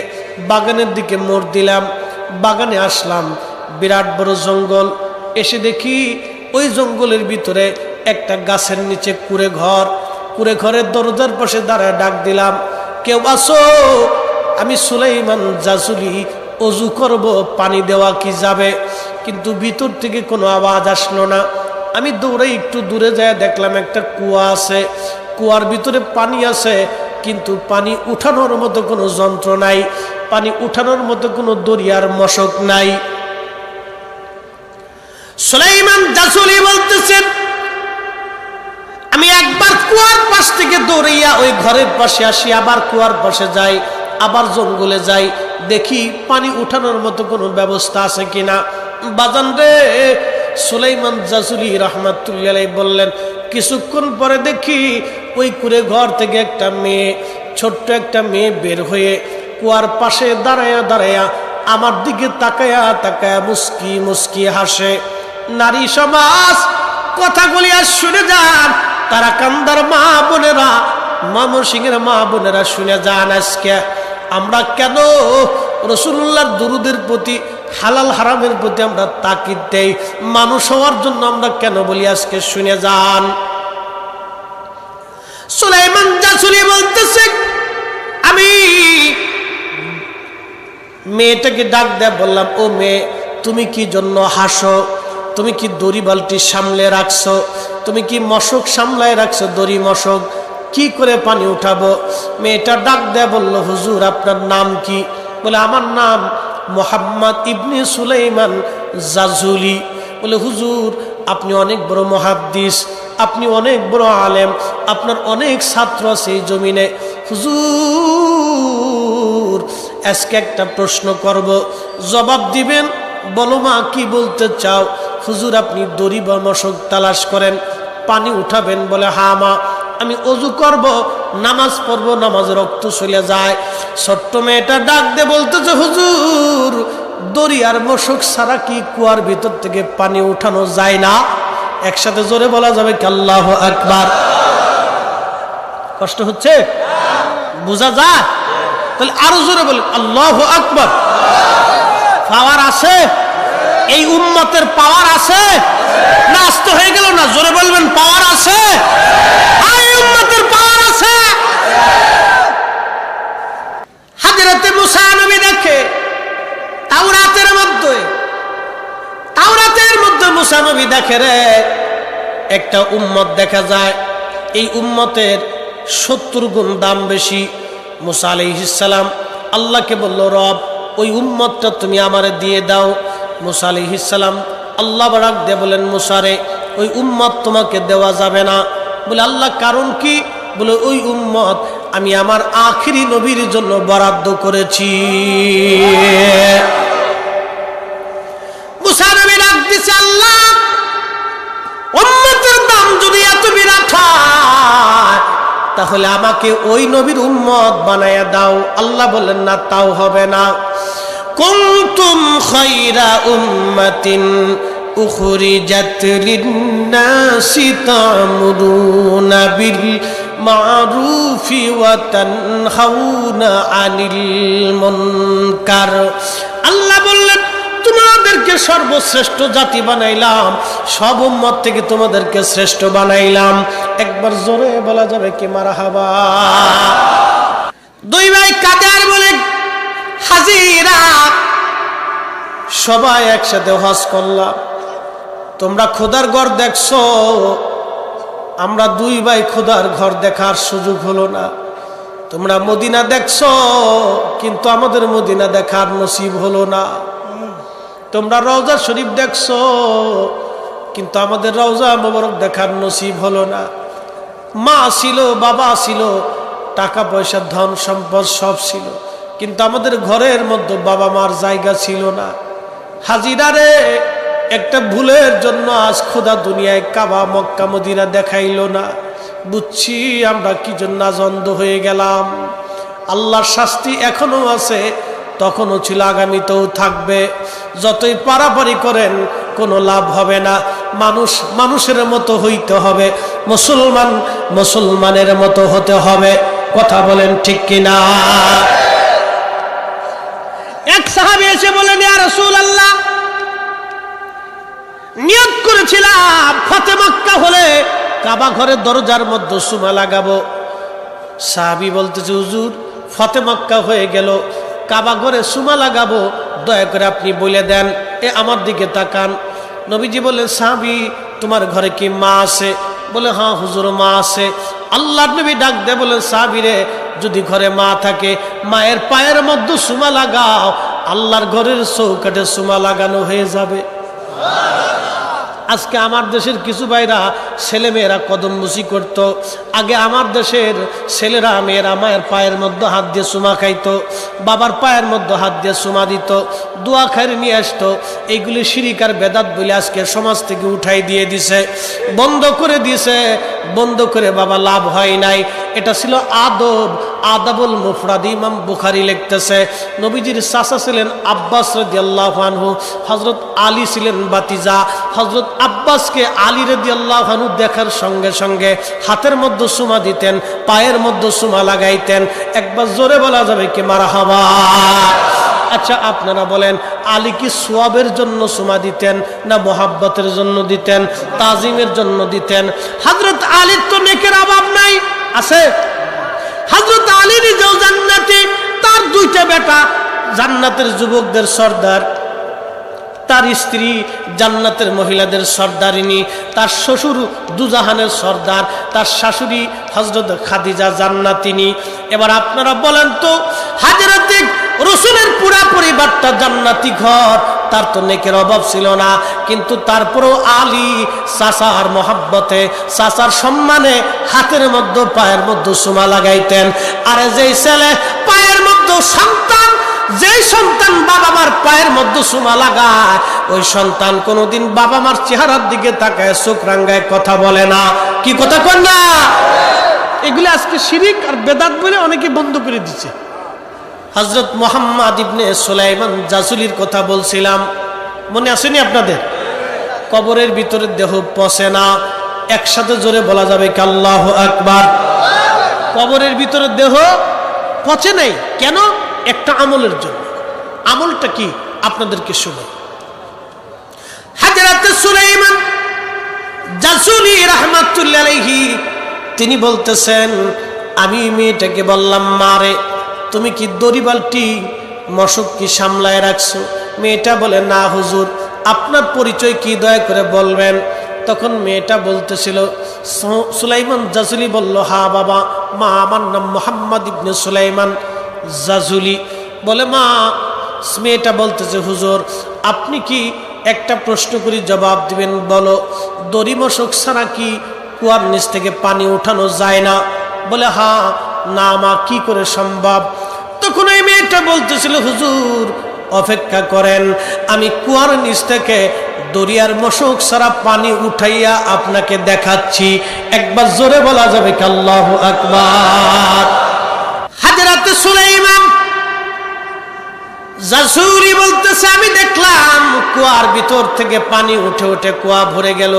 বাগানের দিকে মোড় দিলাম। বাগানে আসলাম, বিরাট বড় জঙ্গল। এসে দেখি ওই জঙ্গলের ভিতরে একটা গাছের নিচে কুড়ে ঘর। কুড়ে ঘরের দরজার পাশে দাঁড়ায় ডাক দিলাম, কেউ আসো? আমি সুলাইমান জাজুলি অজু করব, পানি দেওয়া কি যাবে? কিন্তু ভিতর থেকে কোনো আওয়াজ আসলো না। আমি দৌড়ে একটু দূরে যায় দেখলাম একটা কুয়া আছে, কুয়ার ভিতরে পানি আছে, কিন্তু পানি উঠানোর মতো কোনো যন্ত্র নাই, পানি উঠানোর মতো কোনো দরিয়ার মশক নাই। সুলাইমান জাসুলি বলতেছেন, আমি একবার কুয়ার পাশ থেকে দৌড়াইয়া ওই ঘরের পাশে আসি, আবার কুয়ার পাশে যাই, আবার জঙ্গলে যাই, দেখি পানি উঠানোর মতো কোনো ব্যবস্থা আছে কিনা। বাজান রে, সুলাইমান জাসুলি রাহমাতুল্লাহ আলাইহি বললেন, কিছুক্ষণ পরে দেখি ওই কুড়ে ঘর থেকে একটা মেয়ে, ছোট্ট একটা মেয়ে বের হয়ে কুয়ার পাশে দাঁড়ায়া দাঁড়ায়া আমার দিকে তাকায়া তাকায়া মুস্কি মুস্কি হাসে। নারী সমাজ কথাগুলি আর শুনে যান, তারা কান্দার মা বোনেরা, ময়মনসিংহের মা বোনেরা শুনে যান, আজকে আমরা কেন রাসূলুল্লাহর দুরুদের প্রতি, হালাল হারামের প্রতি আমরা তাকিদ দেই, মানুষ হওয়ার জন্য আমরা কেন বলি, আজকে শুনে যান। সুলাইমান জাসুলি বলতেছে, আমি মেয়েটাকে ডাক দেয়া বললাম, ও মেয়ে, তুমি কি জন্য হাসো? তুমি কি দড়ি বালতি সামলে রাখছো? তুমি কি মশক সামলায় রাখছো? দড়ি মশক কি করে পানি উঠাবো? মেয়েটা ডাক দেয়া বলল, হুজুর আপনার নাম কি? বলে, আমার নাম মুহাম্মদ ইবনে সুলাইমান জাজুলি। বলে, হুজুর আপনি অনেক বড় মুহাদ্দিস, আপনি অনেক বড় আলেম, আপনার অনেক ছাত্র আছে এই জমিনে। হুজুর আজকে একটা প্রশ্ন করব, জবাব দিবেন, বলো মা কি বলতে চাও? হুজুর আপনি দড়ি বা মশক তালাশ করেন, পানি উঠাবেন। বলে, হ্যাঁ মা, আমি অজু করব, নামাজ পড়ব, নামাজের রক্ত চলে যায়। ছোট্ট মেয়েটা ডাক দে বলতেছে, হুজুর দড়ি আর মশক ছাড়া কি কুয়ার ভিতর থেকে পানি উঠানো যায় না? একসাথে জোরে বলা যাবে কি আল্লাহু আকবার? কষ্ট হচ্ছে? বোঝা যায়? তাহলে আরো জোরে বলেন আল্লাহু আকবার। পাওয়ার আছে? এই উম্মতের পাওয়ার আছে না? আস্ত হয়ে গেল না? জোরে বলবেন পাওয়ার আছে? এই উম্মতের পাওয়ার আছে। হযরতে মুসা নবী দেখে তাওরাতের মধ্যে মুসা নবী দেখে রে একটা উম্মত দেখা যায়, এই উম্মতের 70 গুণ দাম বেশি। মুসা আলাইহিস সালাম আল্লাহকে বলল, রব ওই উম্মতটা তুমি আমারে দিয়ে দাও। মুসা আলাইহিস সালাম আল্লাহ বারাক দিয়ে বলেন, মুসা রে ওই উম্মত তোমাকে দেওয়া যাবে না। বলে, আল্লাহ কারণ কি? বলে, ওই উম্মত আমি আমার আখিরি নবীর জন্য বরাদ্দ করেছি। মুসা নবী ডাক দিয়েছে, আল্লাহ উম্মতের দাম যদি এত বিরাট হয় তাহলে আমাকে ওই নবীর উম্মত বানায়া দাও। আল্লাহ বললেন না, তাও হবে না। কুনতুম খায়রা উম্মাতিন উখরিজাত লিন-নাসি তা'মুরুনা বিল মা'রুফি ওয়া তানহাউনা আনিল মুনকার। আল্লাহ বললেন, তোমাদেরকে সর্বশ্রেষ্ঠ জাতি বানাইলাম, সব উম্মত থেকে তোমাদেরকে শ্রেষ্ঠ বানাইলাম। একবার জোরে বলা যাবে কি মারহাবা? দুই ভাই কাঁদে আর বলে, হাজিরা সবাই একসাথে হজ করলাম, তোমরা খোদার ঘর দেখছো, আমরা দুই ভাই খোদার ঘর দেখার সুযোগ হলো না। তোমরা মদিনা দেখছো, কিন্তু আমাদের মদিনা দেখার নসিব হলো না। তোমরা রওজা শরীফ দেখছো, কিন্তু আমাদের রওজা মোবারক দেখার নসিব হলো না। মা ছিল, বাবা ছিল, টাকা পয়সা ধন সম্পদ সব ছিল, কিন্তু আমাদের ঘরের মধ্যে বাবা মার জায়গা ছিল না। হাজিরা রে, একটা ভুলের জন্য আজ খোদা দুনিয়ায় কাবা মক্কা মদিনা দেখাইলো না। বুঝছি আমরা কি জন্য আজ অন্ধ হয়ে গেলাম। আল্লাহর শাস্তি এখনো আছে, তখনও ছিল, আগামীতেও থাকবে। যতই পারাপারি করেন কোনো লাভ হবে না। মানুষ মানুষের মতো হইতে হবে, মুসলমান মুসলমানের মতো হতে হবে। কথা বলেন ঠিক কিনা? এক সাহাবী এসে বলেন, ইয়া রাসূলুল্লাহ, নিয়ত করেছিলাম ফতে মক্কা হলে কাবা ঘরের দরজার মধ্যে সুমা লাগাবো। সাহাবী বলতেছে, হুজুর ফতে মক্কা হয়ে গেল, কাবা ঘরে সুমা লাগাবো, দয়া করে আপনি বলে দেন। আমার দিকে তাকান। নবীজি বললেন, সাহাবী তোমার ঘরে কি মা আছে? বলে, হ্যাঁ হুজুর মা আছে। আল্লাহর নবী ডাক দেয়, বলেন, সাহাবী রে, যদি ঘরে মা থাকে মায়ের পায়ের মধ্যে সুমা লাগাও, আল্লাহর ঘরের চৌকাঠে সুমা লাগানো হয়ে যাবে। আজকে আমার দেশের কিছু ভাইরা ছেলে মেয়েরা কদম মুসি করত। আগে আমার দেশের ছেলেরা মেয়েরা মায়ের পায়ের মধ্যে হাত দিয়ে চুমা খাইতো, বাবার পায়ের মধ্যে হাত দিয়ে চুমা দিত, দোয়া খাইরে নিয়ে আসতো। এইগুলি শিরিক আর বেদাত বলে আজকে সমাজ থেকে উঠাই দিয়ে দিছে, বন্ধ করে দিয়েছে। বন্ধ করে বাবা লাভ হয় নাই। এটা ছিল আদব, আদাবুল মুফরাদ। ইমাম বুখারী লিখতেছে, নবীজির চাচা ছিলেন আব্বাস রাদিয়াল্লাহু আনহু, হযরত আলী ছিলেন ভাতিজা। হযরত আব্বাসকে আলী রাদিয়াল্লাহু আনহু দেখার সঙ্গে সঙ্গে হাতের মধ্যে চুমা দিতেন, পায়ের মধ্যে চুমা লাগাইতেন। একবার জোরে বলা যাবে কি মারহাবা? আচ্ছা আপনারা বলেন, আলী কি সোয়াবের জন্য চুমা দিতেন না মোহাব্বতের জন্য দিতেন, তাজিমের জন্য দিতেন? হযরত আলীর তো নেকের অভাব নাই, আছে। হযরত আলী নিজেও জান্নাতি, তার দুইটা বেটা জান্নাতের যুবকদের সর্দার, তার স্ত্রী জান্নাতের মহিলাদের সর্দারিনী, তার শ্বশুর দুজাহানের সর্দার, তার শাশুড়ি হযরত খাদিজা জান্নাতিনী। এবার আপনারা বলেন তো, হযরত রাসূলের পুরা পরিবারটা জান্নাতি ঘর, তার তো নেকের অভাব ছিল না, কিন্তু তারপরেও আলী চাচার মহব্বতে, চাচার সম্মানে হাতের মধ্যে পায়ের মধ্যে চুমা লাগাইতেন। আরে যেই ছেলে পায়ের মধ্যে সন্তান, যেই সন্তান বাবা মার পায়ের মধ্যে চুমা লাগায়, ওই সন্তান কোনোদিন বাবা মার চেহারার দিকে তাকায় চোখ রাঙ্গায় কথা বলে না। কি কথা কন না? এগুলি আজকে শিরিক আর বেদাত বলে অনেকে বন্ধ করে দিচ্ছে। হযরত মুহাম্মদ ইবনে সুলাইমান জাসুলির কথা বলছিলাম, মনে আসেনি আপনাদের? কবরের ভিতরে দেহ পচে না। একসাথে জোরে বলা যাবে কি আল্লাহু আকবার? কবরের ভিতরে দেহ পচে নাই কেন? একটা আমলের জন্য। আমলটা কি আপনাদেরকে শুনুন। হযরত সুলাইমান জাসুলি রাহমাতুল্লাহি আলাইহি তিনি বলতেছেন, আমি মেয়েটাকে বললাম, মারে তুমি কি দড়ি বালতি মশক কি সামলায় রাখছো? মেয়েটা বলে, না হুজুর। আপনার পরিচয় কি দয়া করে বলবেন? তখন মেয়েটা বলতেছিল, সুলাইমান জাসুলি বলল, হ্যাঁ বাবা, মা আমার নাম মুহাম্মদ ইবনে সুলাইমান জাজুলি। বলে, মা। মেয়েটা বলতেছে, হুজুর আপনি কি একটা প্রশ্ন করি জবাব দিবেন, বলো দড়ি মশক ছাড়া কি কুয়ার নিচ থেকে পানি উঠানো যায় না? বলে, হ্যাঁ। না মা, কি করে সম্ভব? তখন ওই মেয়েটা বলতেছিল, হুজুর অপেক্ষা করেন, আমি কুয়ার নিচ থেকে দরিয়ার মশক সারা পানি উঠাইয়া আপনাকে দেখাচ্ছি। একবার জোরে বলা যাবে কি আল্লাহু আকবার। হযরত সুলাইমান জাসুরি বলতেছে, আমি দেখলাম কুয়ার ভিতর থেকে পানি উঠে উঠে কুয়া ভরে গেল।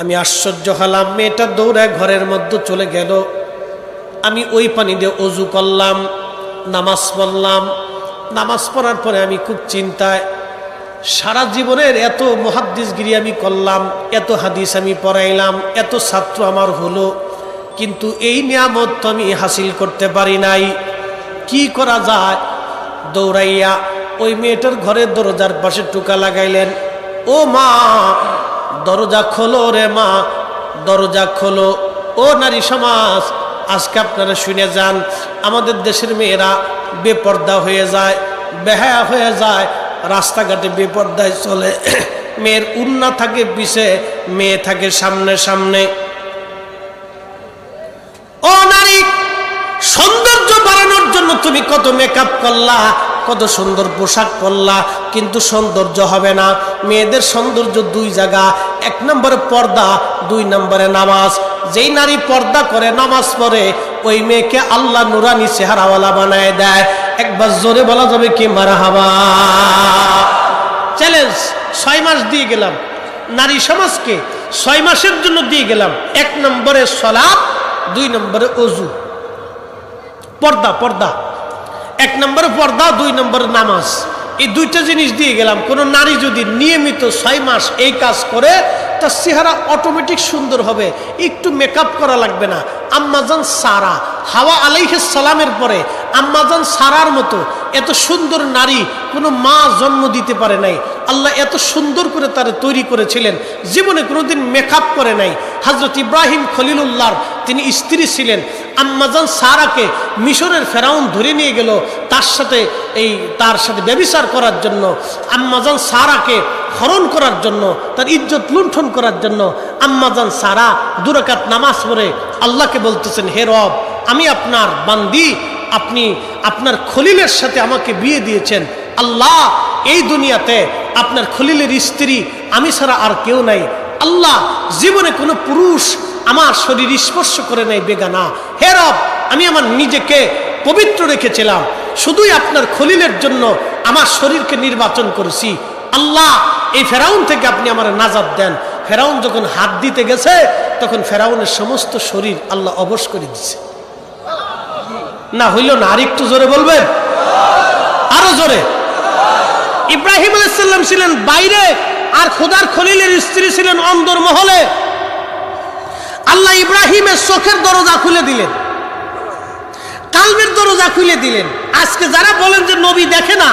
আমি আশ্চর্য হলাম, মেয়েটা দৌড়ায় ঘরের মধ্যে চলে গেল। আমি ওই পানি দিয়ে ওযু করলাম, নামাজ পড়লাম। নামাজ পড়ার পরে আমি খুব চিন্তায়, সারা জীবনের এত মুহাদ্দিসগিরি আমি করলাম, এত হাদিস আমি পড়াইলাম, এত ছাত্র আমার হলো, কিন্তু এই নিয়ামত তো আমি হাসিল করতে পারি নাই। কি করা যায়? দৌড়াইয়া ওই মেয়েটার ঘরের দরজার পাশে টোকা লাগাইলেন, ও মা দরজা খোলো রে মা, দরজা খোলো। ও নারী সমাজ, আজকে আপনারা শুনে যান, আমাদের দেশের মেয়েরা বেপর্দা হয়ে যায়, বেহায়া হয়ে যায়, রাস্তাঘাটে বেপর্দায় চলে। মেয়ের উন্না থাকে পিছে, মেয়ে থাকে সামনে সামনে। ও নারী, সৌন্দর্য বাড়ানোর জন্য তুমি কত মেকআপ করলা, কত সুন্দর পোশাক পরলা, কিন্তু সৌন্দর্য হবে না। মেয়েদের সৌন্দর্য দুই জায়গা, এক নম্বরে পর্দা, দুই নম্বরে নামাজ। যেই নারী পর্দা করে, নামাজ পড়ে, ওই মেয়েকে আল্লাহ নুরানি চেহারাওয়ালা বানায় দেয়। একবার জোরে বলা যাবে কি মারহাবা। চ্যালেঞ্জ 6 মাস দিয়ে গেলাম নারী সমাজকে, 6 মাসের জন্য দিয়ে গেলাম। 1 নম্বরে সালাত, 2 নম্বরে ওযু। পর্দা পর্দা 1 নম্বরে পর্দা, 2 নম্বরে নামাজ। এই দুইটা জিনিস দিয়ে গেলাম। কোন নারী যদি নিয়মিত 6 মাস এই কাজ করে, তার চেহারা অটোমেটিক সুন্দর হবে, একটু মেকআপ করা লাগবে না। আম্মাজান সারা, হাওয়া আলাইহিস সালামের পরে আম্মাজান সারার মতো এত সুন্দর নারী কোনো মা জন্ম দিতে পারে নাই। আল্লাহ এত সুন্দর করে তারা তৈরি করেছিলেন, জীবনে কোনোদিন মেকআপ করে নাই। হযরত ইব্রাহিম খলিলুল্লাহর তিনি স্ত্রী ছিলেন। আম্মাজান সারাকে মিশরের ফেরাউন ধরে নিয়ে গেল তার সাথে ব্যভিচার করার জন্য, আম্মাজান সারাকে হরণ করার জন্য, তার ইজ্জত লুণ্ঠন করার জন্য। আম্মাজান সারা 2 রাকাত নামাজ পড়ে আল্লাহকে বলতেছেন, হে রব, আমি আপনার বান্দি, আপনি আপনার খলিলের সাথে আমাকে বিয়ে দিয়েছেন। আল্লাহ, এই দুনিয়াতে আপনার খলিলের স্ত্রী আমি ছাড়া আর কেউ নাই। আল্লাহ, জীবনে কোনো পুরুষ আমার শরীর স্পর্শ করে নাই বেগানা। হে রব, আমি আমার নিজেকে পবিত্র রেখেছিলাম, শুধুই আপনার খলিলের জন্য আমার শরীরকে নির্বাচন করেছি। আল্লাহ, এই ফেরাউন থেকে আপনি আমার নাজাত দেন। ফেরাউন যখন হাত দিতে গেছে, তখন ফেরাউনের সমস্ত শরীর আল্লাহ অবশ করে দিচ্ছে। না হইল না, আরেকটু জোরে বলবেন, আরো জোরে। ইব্রাহিম আলাইহিস সালাম ছিলেন বাইরে, আর খোদার খলিলের স্ত্রী ছিলেন অন্দর মহলে। আল্লাহ ইব্রাহিমের চোখের দরজা খুলে দিলেন, কালবের দরজা খুলে দিলেন। আজকে যারা বলেন যে নবী দেখে না,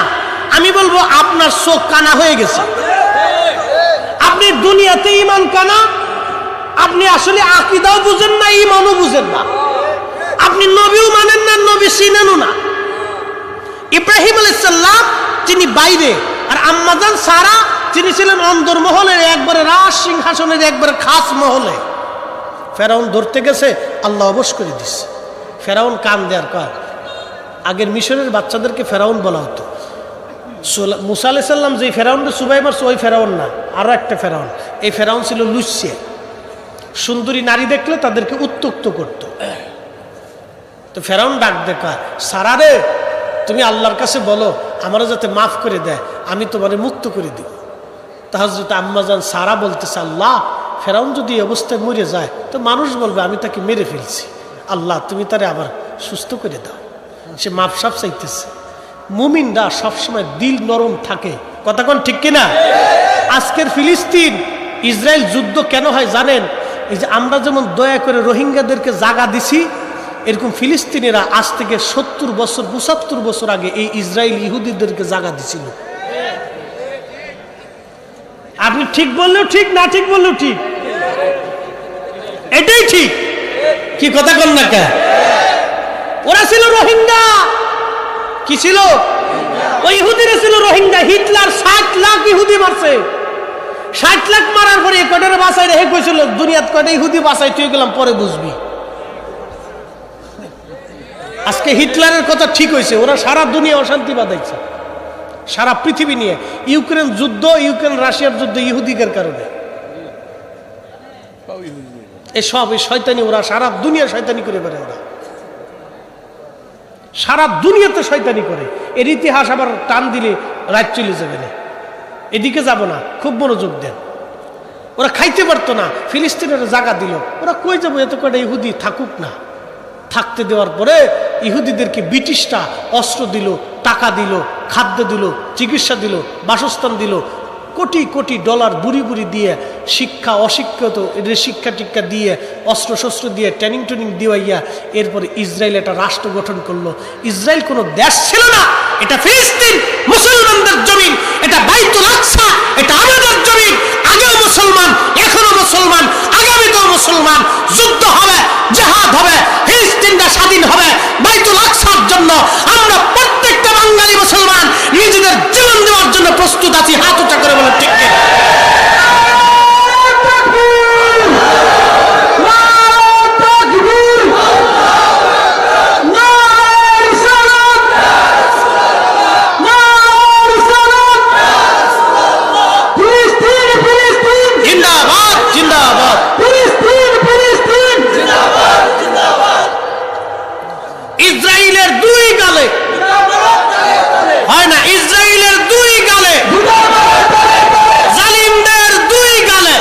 আমি বলবো আপনার চোখ কানা হয়ে গেছে। আপনি দুনিয়াতে ঈমান কানা, আপনি আসলে আকীদাও বুঝেন না, ঈমানও বুঝেন না। আপনি নবীও মানেন না, নবী চিনেনও না। ইব্রাহিম আলাইহিস সালাম তিনি বাইরে, আর আম্মাজান সারা তিনি ছিলেন অন্দর মহলের একবারে রাজ সিংহাসনের একবারে খাস মহলে। ফেরাউন ধরতে গেছে, আল্লাহ অবশ করে দিচ্ছে। ফেরাউন কান দেয়ার কয়, আগের মিশরের বাচ্চাদেরকে ফেরাউন বলা হতো। মুসা আলাইহিস সালাম যে ফেরাউনকে চুবাই মারছে, ওই ফেরাউন না, আরো একটা ফেরাউন। এই ফেরাউন ছিল লুচ্চে, সুন্দরী নারী দেখলে তাদেরকে উত্ত্যক্ত করত। তো ফেরাউন ডাক দেখায়, সারা রে, তুমি আল্লাহর কাছে বলো আমারও যাতে মাফ করে দেয়, আমি তোমারে মুক্ত করে দিব। তা হযরত আম্মাজান সারা বলতেছে, আল্লাহ, ফেরাউন যদি এই অবস্থায় মরে যায় তো মানুষ বলবে আমি তাকে মেরে ফেলছি। আল্লাহ, তুমি তারে আবার সুস্থ করে দাও। সে মাপ সাপ চাইতেছে। মুমিনরা সবসময় দিল নরম থাকে, কথা কোন ঠিক কিনা? আজকের ফিলিস্তিন ইসরায়েল যুদ্ধ কেন হয় জানেন? এই যে আমরা যেমন দয়া করে রোহিঙ্গাদেরকে জায়গা দিছি, এরকম ফিলিস্তিনিরা আজ থেকে 70 বছর 75 বছর আগে এই ইসরায়েল ইহুদিদেরকে জায়গা দিছিল। আপনি ঠিক বললেও ঠিক, না ঠিক বললেও ঠিক, এটাই ঠিক। কি কথা কন না কে? ওরা ছিল রোহিঙ্গা। কি ছিল? ওই ইহুদিরা ছিল রোহিঙ্গা। হিটলার 60 লাখ ইহুদি মারছে। 60 লাখ মারার পরে কয়টার বাসায় রেখে কইছিল, দুনিয়াত কয়টা ইহুদি বাসায় তুই গেলাম পরে বুঝবি। আজকে হিটলারের কথা ঠিক হয়েছে, ওরা সারা দুনিয়া অশান্তি বাঁধাইছে, সারা পৃথিবী নিয়ে। ইউক্রেন যুদ্ধ, ইউক্রেন রাশিয়ার যুদ্ধ ইহুদিদের কারণে। এসব এই শয়তানি, ওরা সারা দুনিয়া শয়তানি করে বেড়ে, ওরা সারা দুনিয়াতে শয়তানি করে। এর ইতিহাস আবার টান দিলে রাত চলে যাবে না, এদিকে যাব না, খুব মনোযোগ দেন। ওরা খাইতে পারতো না, ফিলিস্তিনের জায়গা দিল, ওরা কই যাবো, এত কটা ইহুদি থাকুক না। থাকতে দেওয়ার পরে ইহুদিদেরকে ব্রিটিশরা অস্ত্র দিল, টাকা দিল, খাদ্য দিল, চিকিৎসা দিল, বাসস্থান দিল, কোটি কোটি ডলার বুড়ি বুড়ি দিয়ে, শিক্ষা অশিক্ষিত এদের শিক্ষা টিক্ষা দিয়ে, অস্ত্র শস্ত্র দিয়ে, ট্রেনিং দিওয়াইয়া এরপরে ইসরায়েল একটা রাষ্ট্র গঠন করলো। ইসরায়েল কোনো দেশ ছিল না, এটা ফিলিস্তিন মুসলমানদের জমিন, এটা বাইতুল আকসা, এটা আমাদের জমিন। আগেও মুসলমান, এখনো মুসলমান, আগামীতেও মুসলমান। যুদ্ধ হবে, জিহাদ হবে, ফিলিস্তিনটা স্বাধীন হবে বাইতুল আকসার জন্য। আমরা প্রত্যেকটা বাঙালি মুসলমান নিজেদের জীবন দেওয়ার জন্য প্রস্তুত আছি। হাত উঁচা করে বলে ঠিক কিনা? ইসরায়েলের দুই গালে হয় না, ইসরায়েলের দুই গালে, জালিমদের দুই গালে।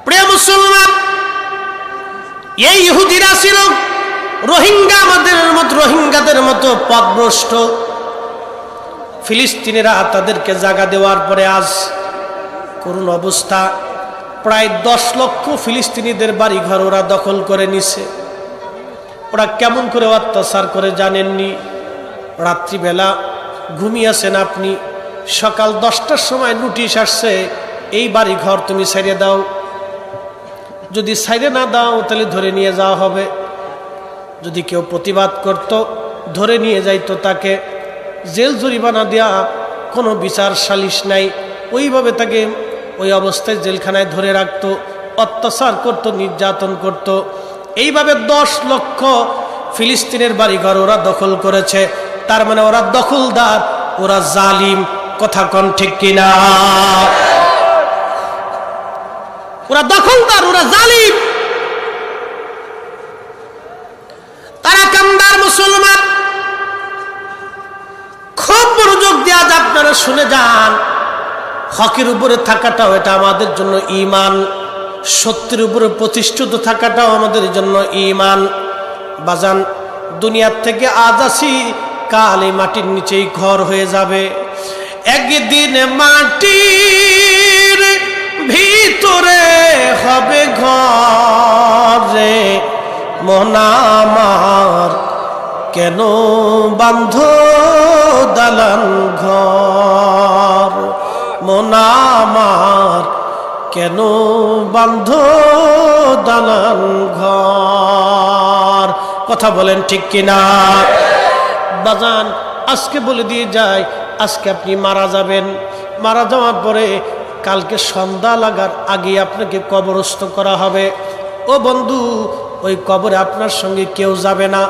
প্রিয় মুসলমান, এই ইহুদিরা ছিল রোহিঙ্গাদের মতো পথভ্রষ্ট। ফিলিস্তিনিরা তাদেরকে জায়গা দেওয়ার পরে আজ করুণ অবস্থা। প্রায় 10 লক্ষ ফিলিস্তিনিদের বাড়িঘর ওরা দখল করে নিছে। ওরা কেমন করে অত্যাচার করে জানেননি? রাত্রিবেলা ঘুমিয়েছেন আপনি, সকাল 10টার সময় নোটিশ আসছে, এই বাড়িঘর তুমি ছেড়ে দাও। যদি ছেড়ে না দাও তাহলে ধরে নিয়ে যাওয়া হবে। যদি কেউ প্রতিবাদ করত, ধরে নিয়ে যাইতো তাকে, জেল জরিমানা দেওয়া, কোনো বিচার সালিশ নাই। ওইভাবে তাকে ওই অবস্থায় জেলখানায় ধরে রাখতো, অত্যাচার করত, নির্যাতন করত। এইভাবে 10 লক্ষ ফিলিস্তিনের বাড়িঘর ওরা দখল করেছে। তার মানে ওরা দখলদার, ওরা জালিম। কথা কোন ঠিক কিনা? ওরা দখলদার, ওরা জালিম, তারা কামদার মুসলমান। খুব মনোযোগ দেওয়া যায়, আপনারা শুনে যান। হকের উপরে থাকাটাও এটা আমাদের জন্য ঈমান, সত্যের উপরে প্রতিষ্ঠিত থাকাটাও আমাদের জন্য ঈমান। বাজান, দুনিয়ার থেকে আজ আসি, কাল এই মাটির নিচেই ঘর হয়ে যাবে। একদিন মাটির ভিতরে হবে ঘরে, মন আমার কেন বান্ধ দালান ঘর, মন আমার কেন বান্ধ দালান ঘর। কথা বলেন ঠিক কিনা? বাজান, আজকে বলে দিয়ে যায়, আজকে আপনি মারা যাবেন। মারা যাওয়ার পরে কালকে সন্ধ্যা লাগার আগে আপনাকে কবরস্থ করা হবে। ও বন্ধু, ওই কবরে আপনার সঙ্গে কেউ যাবে না,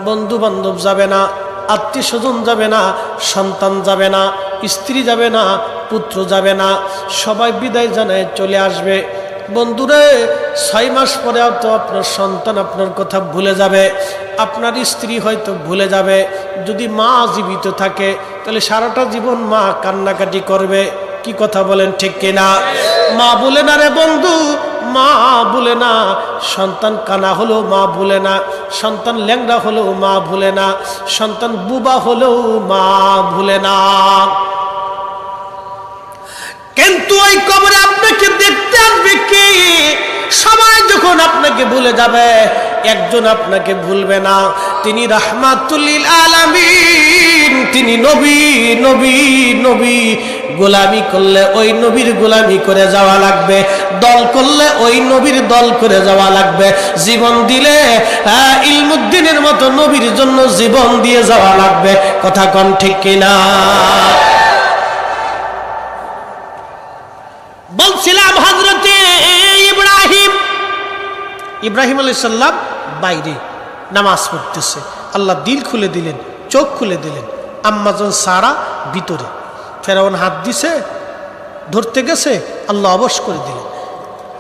বন্ধু বান্ধব যাবে না, আত্মীয় স্বজন যাবে না, সন্তান যাবে না, স্ত্রী যাবে না, পুত্র যাবে না, সবাই বিদায় জানায় চলে আসবে। বন্ধুরে, 6 মাস পরে তো আপনার সন্তান আপনার কথা ভুলে যাবে, আপনার স্ত্রী হয়তো ভুলে যাবে। যদি মা জীবিত থাকে তাহলে সারাটা জীবন মা কান্নাকাটি করবে। কি কথা বলেন ঠিক কিনা? মা বলে না রে বন্ধু, মা ভুলে না। সন্তান কানা হলেও মা ভুলে না, সন্তান ল্যাংড়া হলেও মা ভুলে না, সন্তান বুবা হলেও মা ভুলে না। কিন্তু ওই কবরে আপনাকে দেখতে আসবে কে? সবাই যখন আপনাকে ভুলে যাবে, একজন আপনাকে ভুলবে না, তিনি রাহমাতুল লিল আলামিন, তিনি নবী। নবী নবী গোলামি করলে ওই নবীর গোলামি করে যাওয়া লাগবে, দল করলে ওই নবীর দল করে যাওয়া লাগবে, জীবন দিলে ইলমুদ্দিনের মতো নবীর জন্য জীবন দিয়ে যাওয়া লাগবে। কথা কোন ঠিক কিনা? বলছিলাম হযরতে ইব্রাহিম ইব্রাহিম আলাইহিস সালাম বাইরে নামাজ পড়তেছে, আল্লাহ দিল খুলে দিলেন, চোখ খুলে দিলেন। আম্মাজান সারা ভিতরে, ফেরাউন হাত দিছে, ধরতে গেছে, আল্লাহ অবশ করে দিলেন।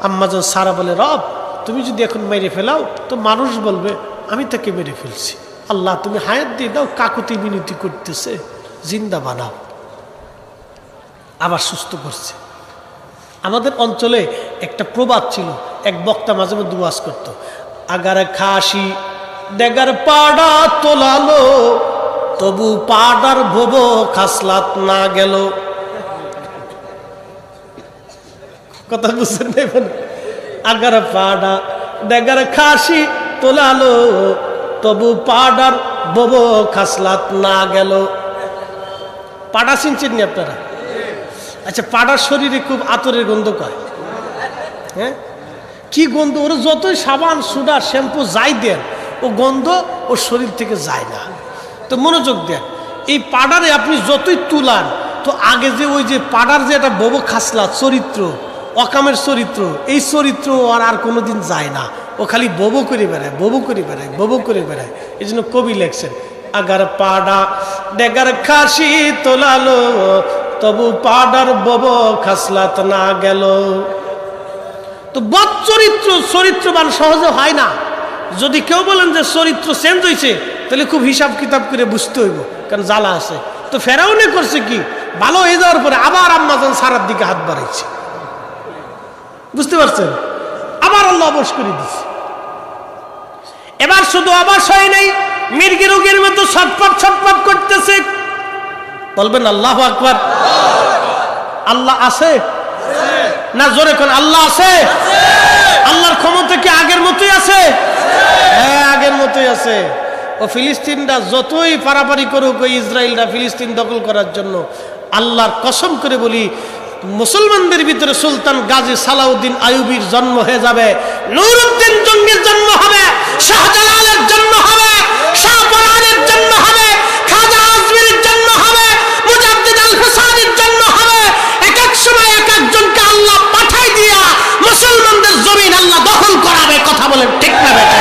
আম্মাজান সারা বলে, রব তুমি যদি এখন মেরে ফেলাও তো মানুষ বলবে আমি তাকে মেরে ফেলছি, আল্লাহ তুমি হায়াত দিয়ে দাও, কাকুতি মিনতি করতেছে, জিন্দা বানাও। আবার সুস্থ করছে। আমাদের অঞ্চলে একটা প্রবাদ ছিল, এক বক্তা মাঝে মধ্যে ওয়াজ করতো, আগার খাসি দেগার পাড়া তোলালো, তবু পাড়ার ভব খাসলাত না গেল। কথা বুঝছেন? আগার পাড়া দেগার খাসি তোলালো, তবু পাড়ার ভব খাসলাত না গেল। পাড়া চিনছেন নি আপনারা? আচ্ছা, পাড়ার শরীরে খুব আতরের গন্ধ কয়। হ্যাঁ, কি গন্ধ! ওরা যতই সাবান সুডা শ্যাম্পু যাই দেন, ও গন্ধ ওর শরীর থেকে যায় না। তো মনোযোগ দেন, এই পাড়ারে আপনি যতই তুলান, তো আগে যে ওই যে পাড়ার যে একটা বব খাসলা চরিত্র, অকামের চরিত্র, এই চরিত্র আর কোনোদিন যায় না। ও খালি ববো করে বেড়ায়, ববো করে বেড়ায়, ববো করে বেড়ায়। এই জন্য কবি লেখছেন, আগার পাড়া ডেগার খাসি তোলালো, তবু পাড়ার বব খাসলাত না গেল। তো বদ চরিত্র চরিত্রবান সহজে হয় না। যদি কেউ বলেন যে চরিত্র চেঞ্জ হয়েছে, তাহলে খুব হিসাব কিতাব করে বুঝতে হইব, কারণ জ্বালা আছে। তো ফেরাউনে করছে কি, ভালো হয়ে যাওয়ার পরে আবার আম্মাজান সারার দিকে হাত বাড়াইছে। বুঝতে পারছেন? আবার আল্লাহ অবশ করে দিচ্ছে। এবার শুধু অবশ হয় নাই, মির্গি রোগের মতো ছটপট ছটপট করতেছে। বলবেন আল্লাহু আকবার। আল্লাহ আছে না? জোরে কোন আল্লাহ আছে? আল্লাহর ক্ষমতা কি আগের মতোই আছে? হ্যাঁ, আগের মতোই আছে। ও ফিলিস্তিনরা যতই পারাপারি করুক, ওই ইসরায়েলরা ফিলিস্তিন দখল করার জন্য, আল্লাহর কসম করে বলি, মুসলমানদের ভিতরে সুলতান গাজী সালাউদ্দিন আইয়ুবীর জন্ম হয়ে যাবে, নুরউদ্দিন জঙ্গির জন্ম হবে, শাহজালালের জন্ম হবে, শাহপরানের জন্ম হবে, খাজা আজমিরের জন্ম হবে, মুজাদ্দিদ আল ফিসানির জন্ম হবে। এক এক সময় এক একজনকে আল্লাহ পাঠাই দিয়া মুসলমানদের জমিন আল্লাহ দখল করাবে। কথা বলেন ঠিক না বেটা?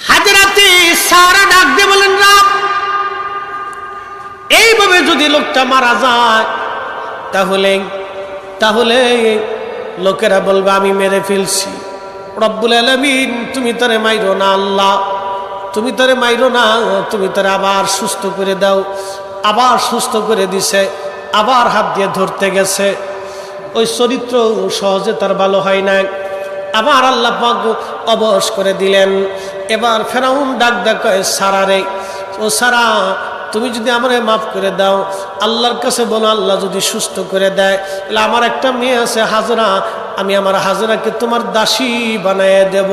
হাজরাতে সারা ডাক দিয়ে বলেন, রাব এইভাবে যদি লোকটা মারা যায়, তাহলে লোকেরা বলবে আমি মেরে ফেলছি। রব্বুল আলামিন তুমি তারে মাইরো না, আল্লাহ তুমি তারে মাইরো না, তুমি তারে আবার সুস্থ করে দাও। আবার সুস্থ করে দিছে, আবার হাত দিয়ে ধরতে গেছে। ওই চরিত্র সহজে তার ভালো হয় না। আবার আল্লাহ পাক অবশ করে দিলেন। এবার ফেরাউন ডাক কয়, সারা রে, ও সারা তুমি যদি আমারে মাফ করে দাও, আল্লাহর কাছে বলো, আল্লাহ যদি সুস্থ করে দেয়, তাহলে আমার একটা মেয়ে আছে হাজরা, আমি আমার হাজরাকে তোমার দাসী বানায় দেব।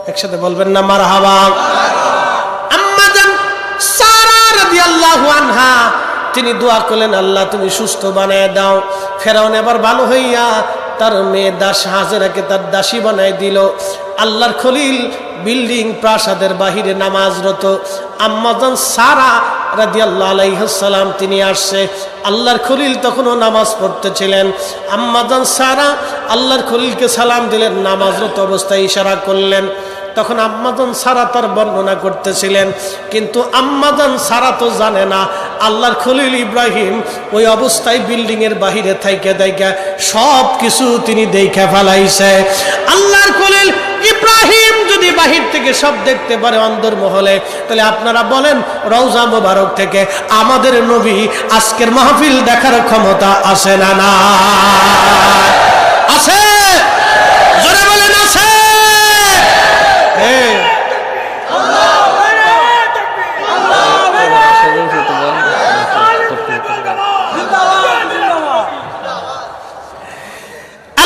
একসাথে বলবেন না মারহাবা? আম্মাজান সারা রাদিয়াল্লাহু আনহা তিনি দোয়া করলেন, আল্লাহ তুমি সুস্থ বানায় দাও। ফেরাউন এবার ভালো হইয়া তার মেয়ে দাস হাজরাকে তার দাসী বানায় দিল। আল্লাহর খলিল বিল্ডিং প্রাসাদের বাহিরে নামাজরত আম্মাজান সারা রাদিয়াল্লাহু আলাইহিস সালাম তিনি আসছে। আল্লাহর খলিল তখনও নামাজ পড়তেছিলেন। আম্মাজান সারা আল্লাহর খলিলকে সালাম দিলেন, নামাজরত অবস্থায় ইশারা করলেন। তখন আম্মাজান সারা তার বর্ণনা করতেছিলেন, কিন্তু আম্মাজান সারা তো জানে না আল্লাহর খলিল ইব্রাহিম ওই অবস্থায় বিল্ডিং এর বাহিরে থাইকে দেখা সব কিছু তিনি দেখে ফেলাইছে। আল্লাহর খলিল ইব্রাহিম যদি বাহির থেকে সব দেখতে পারে অন্দরমহলে, তাহলে আপনারা বলেন রওজা মোবারক থেকে আমাদের নবী আজকের মাহফিল দেখার ক্ষমতা আছে না? না আছে? জোরে বলেন আছে?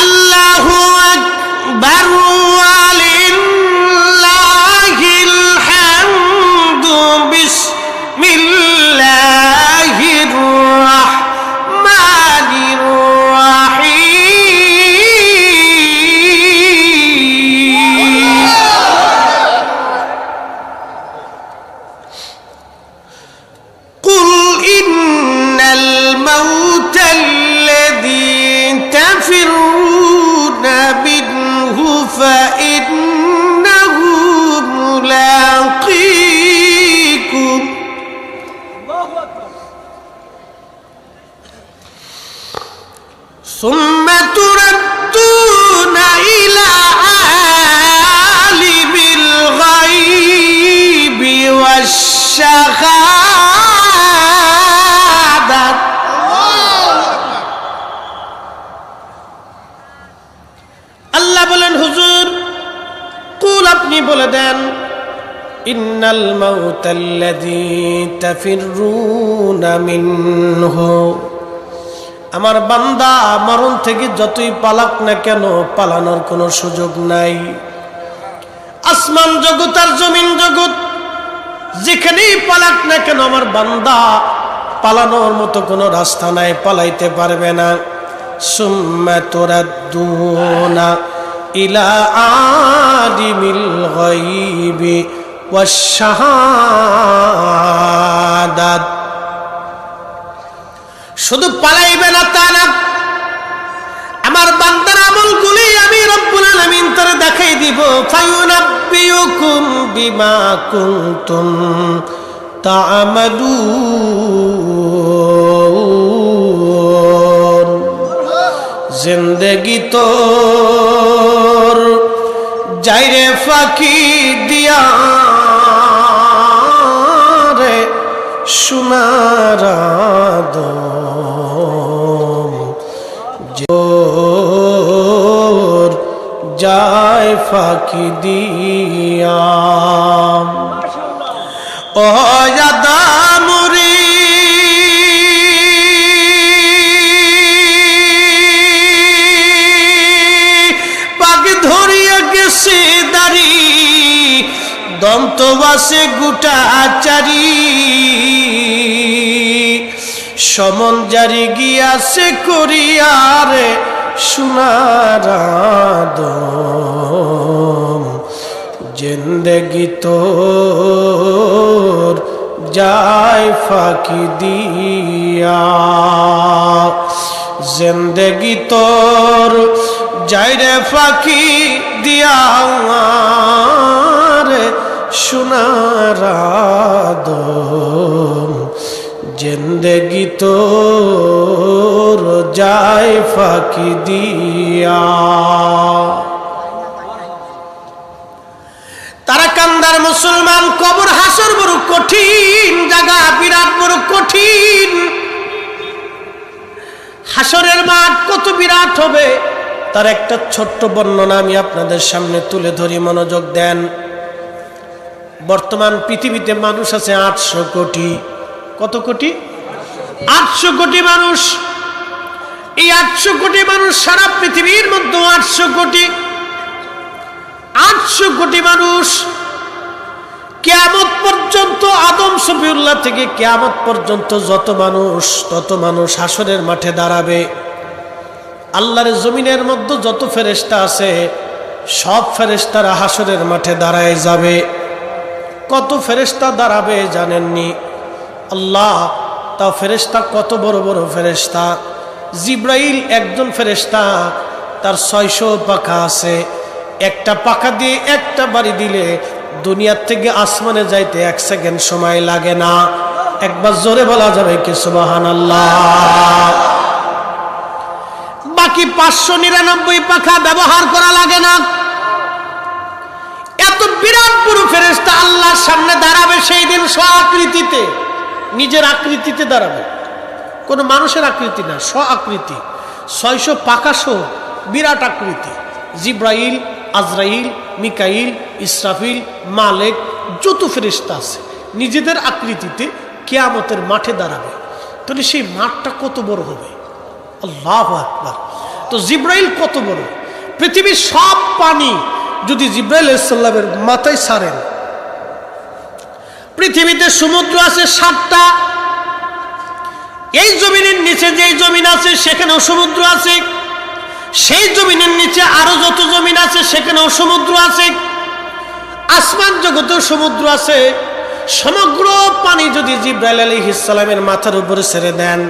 আল্লাহু আকবার ওয়ালিল্লাহিল হামদু বিসমিল্লাহির রাহমানির রাহিম বললেন ইন্নাল মাউতাল্লাযী তাফিররুনা মিনহু, আমার বান্দা মরণ থেকে যতই পালাক না কেন পালানোর কোনো সুযোগ নাই। আসমান জগৎ আর জমিন জগৎ যেখানেই পালাক না কেন আমার বান্দা পালানোর মতো কোনো রাস্তা নাই, পালাইতে পারবে না। সুম্মা তুরাদ্দুনা ইলা আলিমিল গায়বি ওয়াশ শাহাদাত, শুধু পালাইবে না তা না, আমার বান্দার আমলগুলি আমি রব্বুল আলামিন তারে দেখাই দিব। ফায়ুনাব্বিউকুম বিমা কুনতুম তা'মালুন, জিন্দেগি তোর যাইরে ফাঁকি দিয়া রে সোনার আদম, জোর যায় ফাঁকি দিয়া। ও আদমরি পাক ধরিয়া গেছে দাড়ি, দন্তবাসে গোটা চারি, সমন জারি গিয়াছে করিয়ারে সোনার আদম, জিন্দেগি তোর যায় ফাঁকি দিয়া, জিন্দেগি তোর যায় রে ফাঁকি দিয়া রে সোনার আদম, জিন্দেগি তোর যায় ফাঁকি দিয়া। তারা কান্দার মুসলমান, কবর হাসর বড় কঠিন জায়গা, বিরাট বড় কঠিন। হাসরের মাঠ কত বিরাট হবে তার একটা ছোট্ট বর্ণনা আমি আপনাদের সামনে তুলে ধরি, মনোযোগ দেন। বর্তমান পৃথিবীতে মানুষ আছে 800 কোটি। কত কোটি? 800 কোটি মানুষ। এই 800 কোটি মানুষ সারা পৃথিবীর মধ্যে 800 কোটি মানুষ কিয়ামত পর্যন্ত, আদম শফিউল্লাহ থেকে কিয়ামত পর্যন্ত যত মানুষ হাসরের মাঠে দাঁড়াবে। আল্লাহর জমিনের মধ্যে যত ফেরেশতা আছে সব ফেরেশতারা হাসরের মাঠে দাঁড়ায় যাবে। কত ফেরেশতা দাঁড়াবে জানেননি? আল্লাহ তা ফেরেশতা কত বড় বড় ফেরেশতা। জিব্রাইল একজন ফেরেশতা, তার 600 পাখা আছে। একটা পাখা দিয়ে একটা বাড়ি দিলে দুনিয়ার থেকে আসমানে যাইতে 1 সেকেন্ড সময় লাগে না। একবার জোরে বলা যাবে কি সুবহানাল্লাহ? বাকি 599 পাখা ব্যবহার করা লাগে না। এত বিরাট বড় ফেরেশতা আল্লাহর সামনে দাঁড়াবে সেই দিন স্ব-আকৃতিতে, নিজের আকৃতিতে দাঁড়াবে, কোন মানুষের আকৃতি না, স্ব-আকৃতি। 600 পাখা সহ বিরাট আকৃতি। জিব্রাইল, আজরাইল, মিকাইল, ইসরাফিল, মালেক যত ফেরেশতা আছে নিজেদের আকৃতিতে কিয়ামতের মাঠে দাঁড়াবে। তাহলে সেই মাঠটা কত বড় হবে? আল্লাহু আকবার। তো জিব্রাইল কত বড়? পৃথিবীর সব পানি যদি জিব্রাইল আলাইহিস সালামের মাথায় ছাড়েন, পৃথিবীতে সমুদ্র আছে 7টা। এই জমিনের নিচে যেই জমিন আছে সেখানেও সমুদ্র আছে, সেই জমিনের নিচে আরো যত জমিন আছে সেখানেও সমুদ্র আছে, আসমান জগতেও সমুদ্র আছে। সমগ্র পানি যদি জিব্রাইল আলাইহিস সালামের মাথার উপরে ছেড়ে দেন,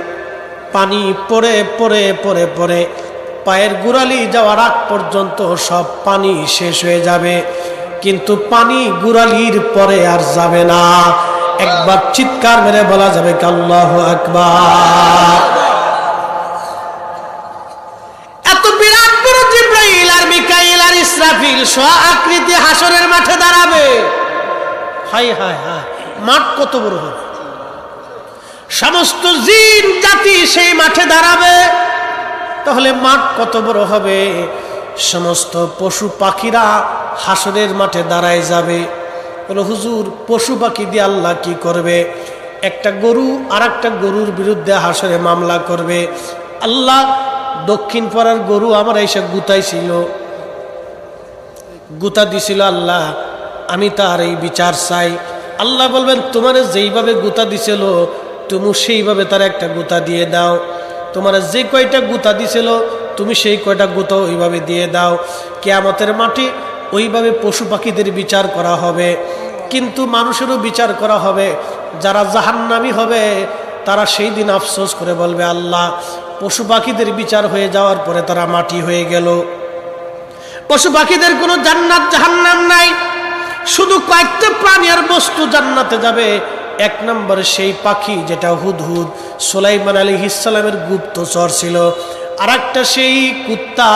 পানি পড়ে পড়ে পড়ে পড়ে পায়ের গোড়ালি যাওয়ার আগ পর্যন্ত সব পানি শেষ হয়ে যাবে, কিন্তু পানি গোড়ালির পরে আর যাবে না। একবার চিৎকার মেরে বলা যাবে কি আল্লাহু আকবার? এত বিরাট বড় জিব্রাইল আর মিকাইল আর ইসরাফিল স্ব-আকৃতি হাসরের মাঠে দাঁড়াবে। হায় হায় হায়, মাঠ কত বড় হবে! সমস্ত জিন জাতি সেই মাঠে দাঁড়াবে। তাহলে মাঠ কত বড় হবে? সমস্ত পশু পাখিরা হাসরের মাঠে দাঁড়ায় যাবে। বলে হুজুর পশু পাখি দিয়ে আল্লাহ কি করবে? একটা গরু আর একটা গরুর বিরুদ্ধে হাসরে মামলা করবে। আল্লাহ দক্ষিণ পাড়ার গরু আমার এসে গুতাইছিল, গুতা দিছিল, আল্লাহ আমি তার এই বিচার চাই। আল্লাহ বলবেন তোমার যেইভাবে গুতা দিছিল তুমি সেইভাবে তার একটা গুতা দিয়ে দাও, তোমার যে কয়টা গুতা দিছিল তুমি সেই কয়টা গুতা ওইভাবে দিয়ে দাও। কিয়ামতের মাঠে ওইভাবে পশু পাখিদের বিচার করা হবে, কিন্তু মানুষেরও বিচার করা হবে। যারা জাহান্নামী হবে তারা সেই দিন আফসোস করে বলবে আল্লাহ পশু পাখিদের বিচার হয়ে যাওয়ার পরে তারা মাটি হয়ে গেল। পশু পাখিদের কোনো জান্নাত জাহান্নাম নাই, শুধু কয়েকটা প্রাণী আর বস্তু জান্নাতে যাবে। এক নম্বর সেই পাখি যেটা হুদহুদ সুলাইমান আলাইহিস সালামের গুপ্তচর ছিল, আর একটা সেই কুত্তা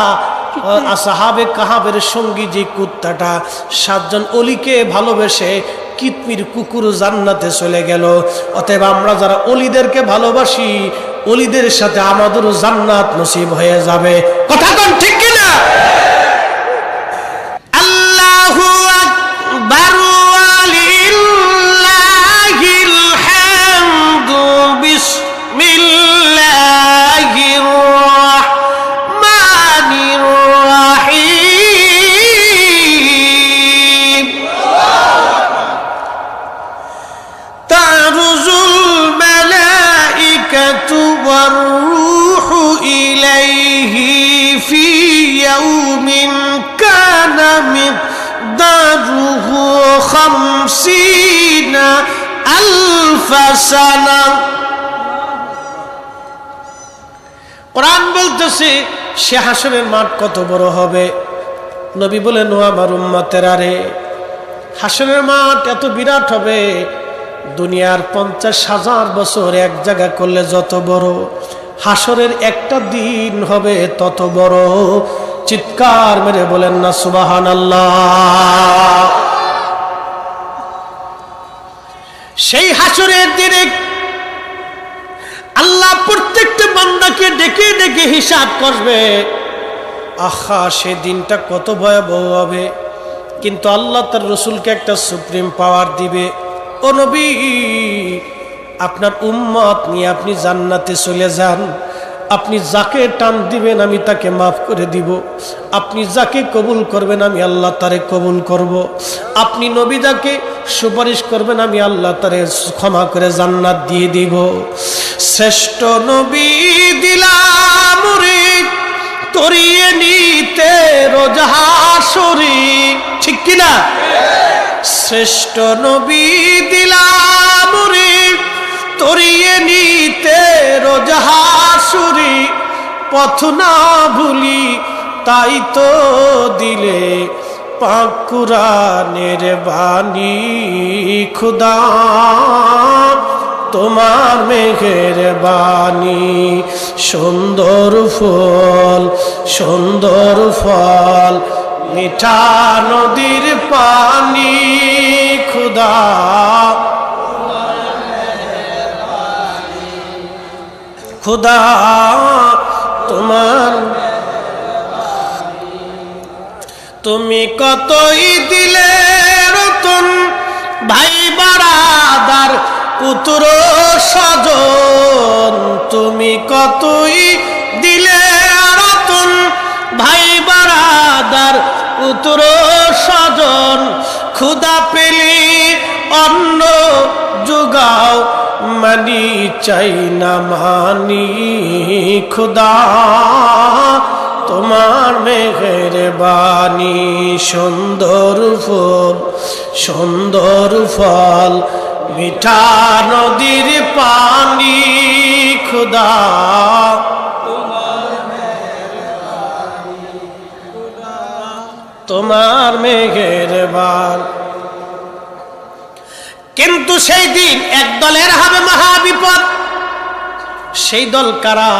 আসহাবে কাহাবের সঙ্গী যে কুত্তাটা 7 জন অলিকে ভালোবেসে কিতমির কুকুর জান্নাতে চলে গেল। অতএব আমরা যারা অলিদেরকে ভালোবাসি অলিদের সাথে আমাদেরও জান্নাত নসিব হয়ে যাবে। কথা কোন ঠিক কিনা? আল্লাহু আকবার ওয়ালিল্লাহিল হামদু বিসমিল্লাহির রাহমানির রাহিম। তারুজুল মালাইকাতু ওয়ার রূহু ইলাইহি ফি ইয়াউমিন কানা মিকদারুহু 50 আলফ সানা। কোরআন বলতেছে সে হাসরের মাঠ কত বড় হবে। নবী বলেন ও আমার উম্মতেরা রে, হাসরের মাঠ এত বিরাট হবে দুনিয়ার 50,000 বছর এক জায়গা করলে যত বড়, হাসরের একটা দিন হবে তত বড়। চিৎকার মেরে বলেন না সুবহানাল্লাহ। সেই হাসরের দিনে আল্লাহ প্রত্যেকটা বান্দাকে ডেকে ডেকে হিসাব করবে। আহা সে দিনটা কত ভয়াবহ হবে। কিন্তু আল্লাহ তার রসুলকে একটা সুপ্রিম পাওয়ার দিবে, ও নবী আপনার উম্মত নিয়ে আপনি জান্নাতে চলে যান, আপনি যাকে টান দিবেন আমি তাকে মাফ করে দিব, আপনি যাকে কবুল করবেন আমি আল্লাহ তারে কবুল করব, আপনি নবী যাকে সুপারিশ করবেন আমি আল্লাহ তারে ক্ষমা করে জান্নাত দিয়ে দিব। শ্রেষ্ঠ নবী দিলাম রে তরিয়ে নিতে রোজ হাসরে, ঠিক কিনা? শ্রেষ্ঠ নবী দিলাম রে তরিয়ে নিতে রোজ হাসরে, পথ না ভুলি তাই তো দিলে পাক কুরআনের বাণী। খুদা তোমার মেঘের বাণী, সুন্দর ফুল সুন্দর ফল মিঠা নদীর পানি। খুদা খুদা তোমার, তুমি কতই দিলে রতন ভাই বারাদার পুত্র স্বজন, তুমি কতই দিলে রতন ভাই বারাদার পুত্র স্বজন। খুদা পেলি অন্ন যোগাও মানি চাই না মানি। খুদা তোমার মেঘের বাণী, সুন্দর ফুল সুন্দর ফল মিঠা নদীর পানি। খুদা তোমার মেঘের বাণ। কিন্তু সেই দিন এক দলের হবে মহাবিপদ। সেই দল কারা?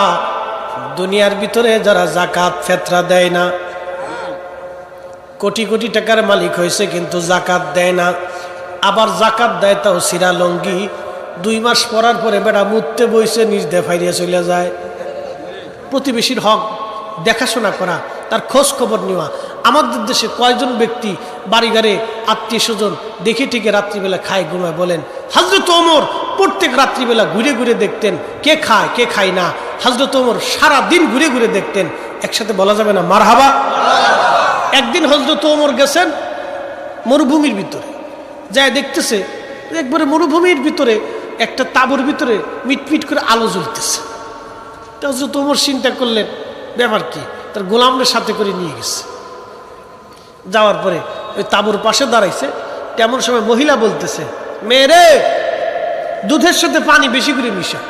দুনিয়ার ভিতরে যারা যাকাত ফেতরা দেয় না, কোটি কোটি টাকার মালিক হয়েছে কিন্তু যাকাত দেয় না, আবার যাকাত দেয় তাও সিরা লঙ্গি, 2 মাস পরার পরে বেটা মুততে বইছে নিজ দিয়ে ফাইরিয়া চলে যায়। প্রতিবেশীর হক দেখাশোনা করা তার খোঁজ খবর নেওয়া। আমাদের দেশে কয়জন ব্যক্তি বাড়িঘরে আত্মীয় স্বজন দেখে ঠেকে রাত্রিবেলা খায় ঘুমায় বলেন? হযরত ওমর প্রত্যেক রাত্রিবেলা ঘুরে ঘুরে দেখতেন কে খায় কে খায় না। হযরত ওমর সারাদিন ঘুরে ঘুরে দেখতেন। একসাথে বলা যাবে না মারহাবা? একদিন হযরত ওমর গেছেন মরুভূমির ভিতরে, যায় দেখতেছে একবারে মরুভূমির ভিতরে একটা তাঁবুর ভিতরে মিটমিট করে আলো জ্বলতেছে। হযরত ওমর চিন্তা করলেন ব্যাপার কি, তার গোলামদের সাথে করে নিয়ে গেছে। যাওয়ার পরে ওই তাঁবুর পাশে দাঁড়াইছে। তেমন সময় মহিলা বলতেছে, মেয়েরে দুধের সাথে পানি বেশি করে মিশা।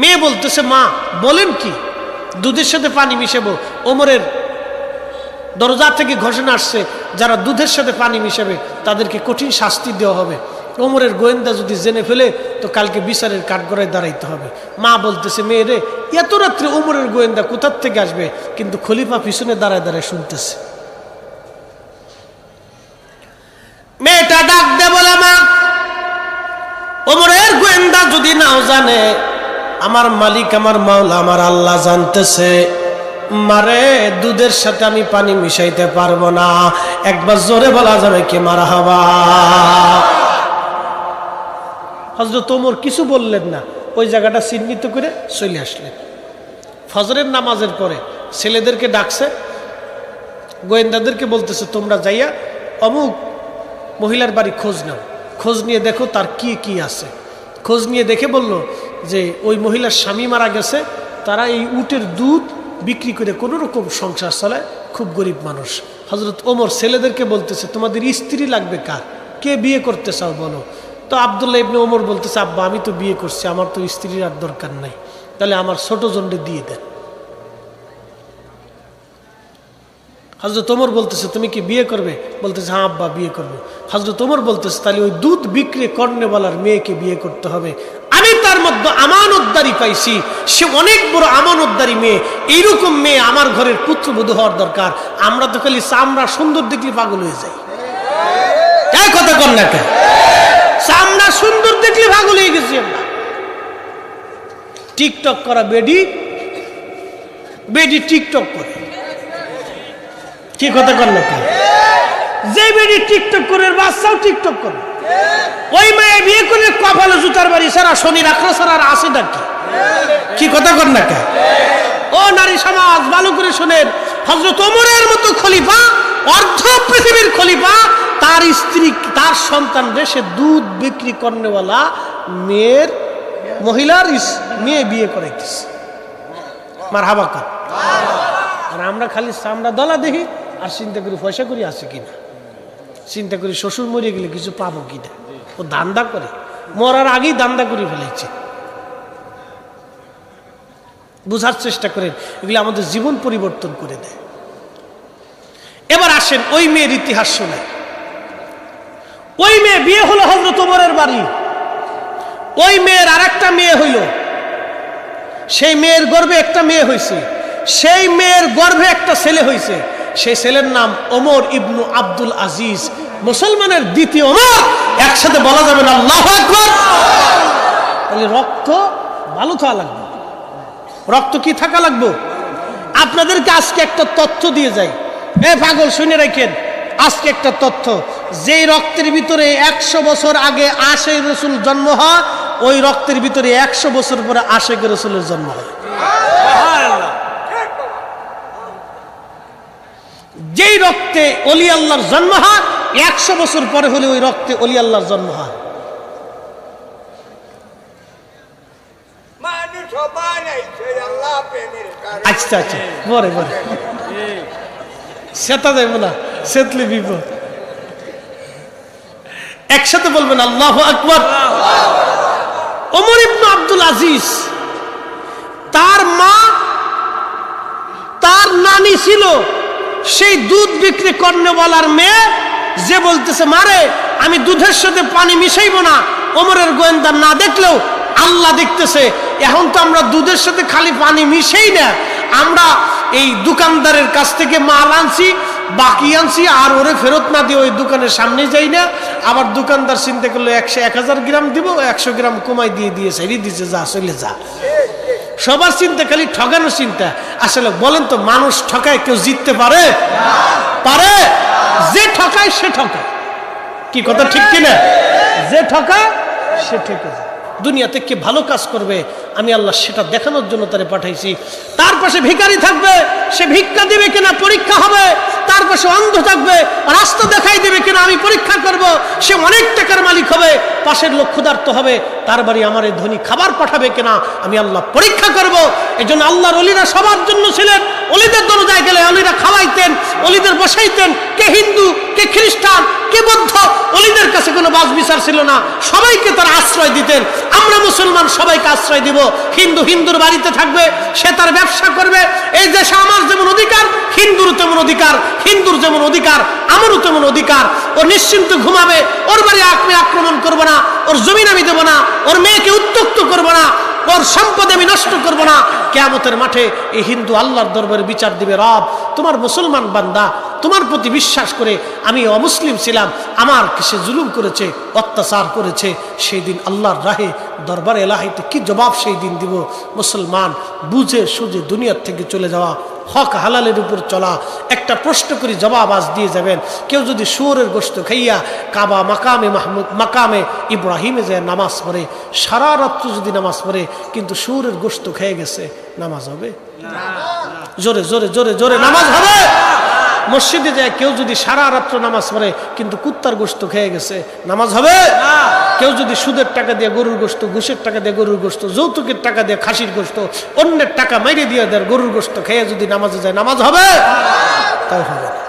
মেয়ে বলতেছে, মা বলেন কি, দুধের সাথে পানি মিশাবো? ওমরের দরজা থেকে ঘোষণা আসছে যারা দুধের সাথে পানি মিশাবে তাদেরকে কঠিন শাস্তি দেওয়া হবে। ওমরের গোয়েন্দা যদি জেনে ফেলে তো কালকে বিচারের কাঠগড়ায় দাঁড়াইতে হবে। মা বলতেছে, মেয়েরে এত রাত্রে ওমরের গোয়েন্দা কোথার থেকে আসবে? কিন্তু খলিফা পিছনে দাঁড়ায় দাঁড়ায় শুনতেছে। মেয়েটা ডাক দে বলে, মা ওমরের গোয়েন্দা যদি নাও জানে, আমার মালিক আমার মাওলা আমার আল্লাহ জানতেছে। মারে দুধের সাথে আমি পানি মিশাইতে পারবো না। একবার জোরে বলা যাবে কি মারহাবা? হযরত ওমর কিছু বললেন না, ওই জায়গাটা চিহ্নিত করে চলে আসলেন। ফজরের নামাজের পরে ছেলেদেরকে ডাকছে, গোয়েন্দাদেরকে বলতেছে তোমরা যাইয়া অমুক মহিলার বাড়ি খোঁজ নাও, খোঁজ নিয়ে দেখো তার কি কি আছে। খোঁজ নিয়ে দেখে বলল যে ওই মহিলার স্বামী মারা গেছে, তারা এই উটের দুধ বিক্রি করে কোনো রকম সংসার চালায়, খুব গরিব মানুষ। হযরত ওমর ছেলেদেরকে বলতেছে তোমাদের স্ত্রী লাগবে কার, কে বিয়ে করতে চাও বলো। তো আব্দুল্লাহ ইবনে ওমর বলতেছে, আব্বা আমি তো বিয়ে করছি, আমার তো স্ত্রীর আর দরকার নাই, তাহলে আমার ছোট জনরে দিয়ে দেন। হযরত ওমর বলতেছে তুমি কি বিয়ে করবে? বলতেছে হ্যাঁ আব্বা বিয়ে করবো। হযরত ওমর বলতেছে তাহলে ওই দুধ বিক্রি করনেওয়ালার মেয়েকে বিয়ে করতে হবে। আমি তার মধ্যে আমানতদারি পাইছি, সে অনেক বড় আমানতদারি মেয়ে। এইরকম মেয়ে আমার ঘরের পুত্রবধূ হওয়ার দরকার। আমরা তো খালি চামড়া সুন্দর দেখলে পাগল হয়ে যাই। কথা কর না কে? চামড়া সুন্দর দেখলে পাগল হয়ে গেছি আমরা। টিকটক করা বেডি বেডি টিকটক করে, কি কথা কর না কে? যে বেডি টিকটক করে বাচ্চাও টিকটক করে। ওই মেয়ে বিয়ে করে কপালে জুতার বাড়ি সারা শনি রাখলো সারা আর আসে নাকি? কি কথা কর না কে? ও নারী সমাজ ভালো করে শোনেন, হযরত ওমরের মতো খলিফা, অর্ধ পৃথিবীর খলিফা, তার স্ত্রী তার সন্তান সে দুধ বিক্রি করনেওয়ালা মহিলার মেয়ে বিয়ে করাইতেছে। মারহাবা কর। আর আমরা খালি চামড়া দলা দেখি আর চিন্তা করি পয়সা করি আছে কিনা, চিন্তা করি শ্বশুর মরে গেলে কিছু পাবো কিনা। ও দান্দা করে, মরার আগেই দান্দা করে ফেলেছে। বুঝার চেষ্টা করেন, এগুলো আমাদের জীবন পরিবর্তন করে দেয়। এবার আসেন ওই মেয়ের ইতিহাস শোনায়। ওই মেয়ে বিয়ে হলো হযরত ওমরের বাড়ি। ওই মেয়ের আর একটা মেয়ে হইল, সেই মেয়ের গর্ভে একটা মেয়ে হয়েছে, সেই মেয়ের গর্ভে একটা ছেলে হয়েছে। সেই ছেলের নাম ওমর ইবনু আব্দুল আজিজ, মুসলমানের দ্বিতীয় ওমর। একসাথে বলা যাবে না আল্লাহু আকবার? তাহলে রক্ত ভালো থাকা লাগবে। রক্ত কি থাকা লাগবে? আপনাদেরকে আজকে একটা তথ্য দিয়ে যাই, এ পাগল শুনে রাখেন। আজকে একটা তথ্য, যেই রক্তের ভিতরে 100 বছর আগে আশিক রাসূল জন্ম হয়, ওই রক্তের ভিতরে 100 বছর পরে আশিক রাসূলের জন্ম হয়। যেই রক্তে ওলি আল্লাহর জন্ম হয়, 100 বছর পরে হলে ওই রক্তে ওলি আল্লাহর জন্ম হয়। আচ্ছা আচ্ছা, বরে বরে সেটা যাইব না, সেতলি বিপদ। একসাথে বলবেন আল্লাহু আকবার। ওমর ইবনে আব্দুল আজিজ, তার মা তার নানি ছিল সেই দুধ বিক্রি করনেওয়ালার মেয়ে, যে বলতেছে মারে আমি দুধের সাথে পানি মিশাইব না। ওমরের গোয়েন্দা না দেখলেও আল্লাহ দেখতেছে। এখন তো আমরা দুধের সাথে খালি পানি মিশাই না, আমরা এই দোকানদারের কাছ থেকে মাল আনছি, বাকি আনছি, আর ওরে ফেরত না দিয়ে ওই দোকানের সামনে যাই না। আবার দোকানদার চিন্তা করলো 1000 গ্রাম দিব, 100 গ্রাম কমাই দিয়ে ছেড়ে দিছে, যা চলে যা। সবার চিন্তা খালি ঠকানোর চিন্তা। আসলে বলেন তো, মানুষ ঠকায় কেউ জিততে পারে? পারে? যে ঠকায় সে ঠকায়। কি কথা ঠিক কিনা? যে ঠকায় সে ঠকে যায়। দুনিয়াতে কে ভালো কাজ করবে আমি আল্লাহ সেটা দেখানোর জন্য তারে পাঠাইছি। তার পাশে ভিখারি থাকবে, সে ভিক্ষা দেবে কিনা পরীক্ষা হবে। তার পাশে অন্ধ থাকবে, রাস্তা দেখাই দেবে কিনা আমি পরীক্ষা করব। সে অনেক টাকার মালিক হবে, পাশের লোক ক্ষুধার্ত হবে, তার বাড়ি আমার এই ধনী খাবার পাঠাবে কিনা আমি আল্লাহ পরীক্ষা করব। এই জন্য আল্লাহর অলিরা সবার জন্য ছিলেন। অলিদের দরজায় গেলে অলিরা খাওয়াইতেন, অলিদের বসাইতেন। কে হিন্দু, কে খ্রিস্টান, কে বৌদ্ধ, অলিদের কাছে কোনো বাজ বিচার ছিল না। সবাইকে তারা আশ্রয় দিতেন। আমরা মুসলমান সবাইকে আশ্রয় দিব। হিন্দু হিন্দুর বাড়িতে থাকবে, সে তার ব্যবসা করবে। এই দেশে আমার যেমন অধিকার, হিন্দুর তেমন অধিকার, হিন্দুর যেমন অধিকার আমারও তেমন অধিকার। ও নিশ্চিন্ত ঘুমাবে, ওর বাড়ি আমি আক্রমণ করবো না, ওর জমিন আমি দেবো না, ওর মেয়েকে উত্ত্যক্ত করবো না, ওর সম্পদ আমি নষ্ট করবো না। কিয়ামতের মাঠে এই হিন্দু আল্লাহর দরবারে বিচার দিবে, রব তোমার মুসলমান বান্দা তোমার প্রতি বিশ্বাস করে আমি অমুসলিম ছিলাম, আমার সে জুলুম করেছে, অত্যাচার করেছে। সেই দিন আল্লাহর রাহে দরবারে এলাহিতে কি জবাব সেই দিন দিব? মুসলমান বুঝে সুঝে দুনিয়ার থেকে চলে যাওয়া, হক হালালের উপর চলা। একটা প্রশ্ন করি, জবাব আজ দিয়ে যাবেন। কেউ যদি শুয়োরের গোশত খাইয়া কাবা মাকামে ইব্রাহিমে যায় নামাজ পড়ে, সারা রাত্র যদি নামাজ পড়ে কিন্তু শুয়োরের গোশত খেয়ে গেছে, নামাজ হবে? জোরে জোরে জোরে জোরে নামাজ হবে? মসজিদে যায় কেউ যদি সারা রাত্র নামাজ পড়ে কিন্তু কুত্তার গোশত খেয়ে গেছে, নামাজ হবে? কেউ যদি সুদের টাকা দিয়ে গরুর গোশত, ঘুষের টাকা দিয়ে গরুর গোশত, যৌতুকের টাকা দিয়ে খাসির গোশত, অন্যের টাকা মেরে দিয়ে দেয় গরুর গোশত খেয়ে যদি নামাজে যায়, নামাজ হবে? তাই হবে না।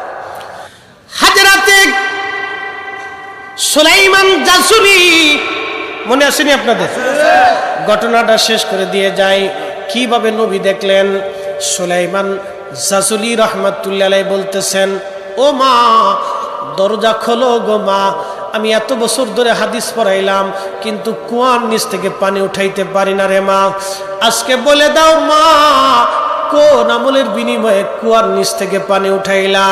হাজরাতে সুলাইমান জাসুলি মনে আসেনি আপনাদের? ঘটনাটা শেষ করে দিয়ে যায়। কিভাবে নবী দেখলেন? সুলাইমান জাসুলি রহমাতুল্লাহ আলাইহি বলতেছেন, ও মা দরজা খোলো গো মা, আমি এত বছর ধরে হাদিস পড়াইলাম কিন্তু কুয়ার নিচ থেকে পানি উঠাইতে পারি না রে মা, আজকে বলে দাও মা কোন আমলের বিনিময়ে কুয়ার নিচ থেকে পানি উঠাইলা?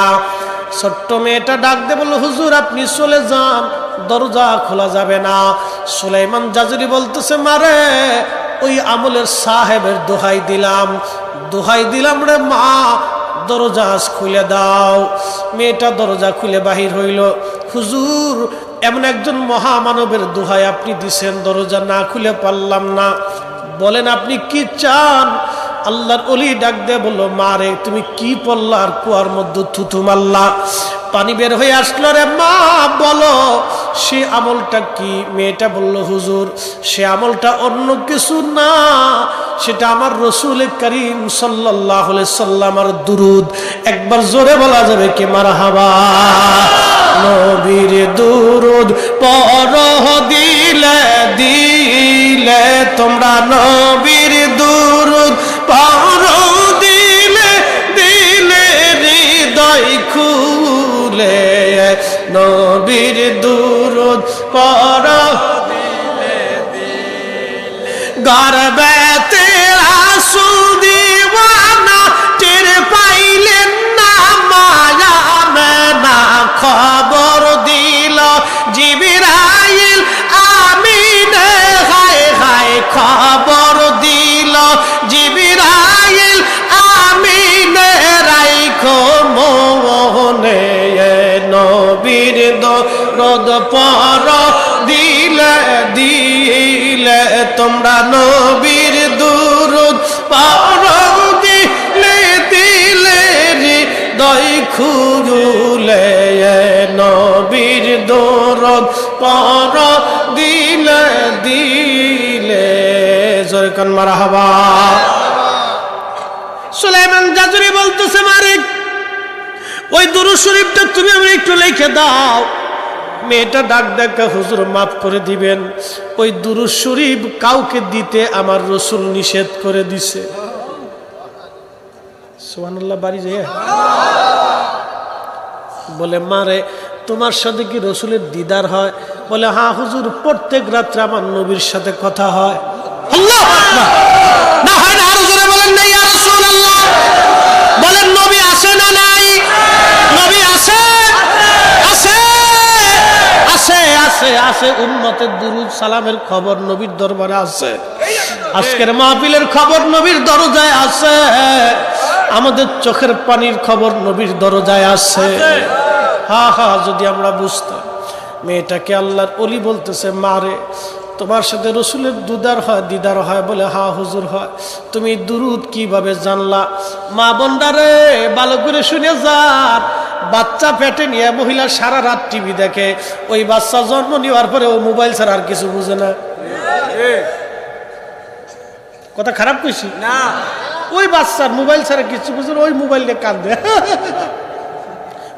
ছোট্ট মেয়েটা ডাক দে বলল, হুজুর আপনি চলে যান, দরজা খোলা যাবে না। সুলাইমান জাজুরি বলতেছে, মারে ওই আমলের সাহেবের দোহাই দিলাম রে মা, দরজা খুলে দাও। মেয়েটা দরজা খুলে বাহির হইল। হুজুর এমন একজন মহামানবের দোহাই আপনি দিছেন, দরজা না খুলে পারলাম না, বলেন আপনি কি চান? আল্লাহর ওলি ডাক দে বলল, মারে তুমি কি পড়লা আর কুয়ার মধ্যে থুথু মারলা, পানি বের হয়ে আসলো রে মা, বলো সে আমলটা কি? মেয়েটা বলল, হুজুর সে আমলটা অন্য কিছু না, সেটা আমার রাসূল করিম সাল্লাল্লাহু আলাইহি সাল্লামের দুরুদ। একবার জোরে বলা যাবে কি মারহাবা? নবীর দুরুদ পড়হ দিলে দিলে তোমরা, নবীর দুরুদ পড়হ দিলে দিলে হৃদয় খুলে, নবীর দুরুদ পড়হ দিলে দিলে। গর্বেতে রাসূল দিওয়ানা টের পাইলেন না, মায়া মেনা খবর দিল জিবরাইল আমিনে, হায় হায় খবর দিল জিবরাইল আমিনে, রাইখো মনে নবীর দরুদ পড়ো দিলে দিলে তোমরা, নবীর দুরুদ পড়ো দিলে দিলে হৃদয় খুলে, নবীর দরুদ পড়ো দিলে দিলে। জোরে কান মারহাবা। সুলাইমান জাজুরি বলতেছে, মালিক ওই দুরূদ শরীফটা তুমি আমি একটু লিখে দাও। মেয়েটা ডাক ডাকা, হুজুর মাফ করে দিবেন, ওই দুরূদ শরীফ কাউকে দিতে আমার রাসূল নিষেধ করে দিছে। সুবহানাল্লাহ। বাড়ি যায় বলে, মারে তোমার সাথে কি রাসূলের দিদার হয়? বলে, হ্যাঁ হুজুর প্রত্যেক রাত্রে আমার নবীর সাথে কথা হয়। আল্লাহু আকবার। না হয় না, আরো জোরে বলেন না ইয়া রাসূলুল্লাহ। বলেন নবী আছে না নাই? নবী আছে আছে আছে আছে আছে। উম্মতের দুরূদ সালামের খবর নবীর দরবারে আছে। আজকের মাহফিলের খবর নবীর দরজায় আছে, আমাদের চোখের পানির খবর নবীর দরজায় আছে। হা হা, যদি আমরা বুঝতাম। মেয়েটাকে আল্লাহর ওলি বলতেছে, মারে তোমার সাথে রসুলের দিদার হয় বলে, হা হুজুর হয়। তুমি দুরুদ কিভাবে জানলা? মা বোনরা ভালো করে শুনে যান, বাচ্চা পেটে নিয়ে মহিলা সারা রাত টিভি দেখে, ওই বাচ্চা জন্ম নেওয়ার পরে ও মোবাইল ছাড়া আর কিছু বুঝে না। কথা খারাপ কইছি না? ওই বাচ্চার মোবাইল ছাড়া কিছু বুঝে না, ওই মোবাইল নিয়ে কাঁদবে,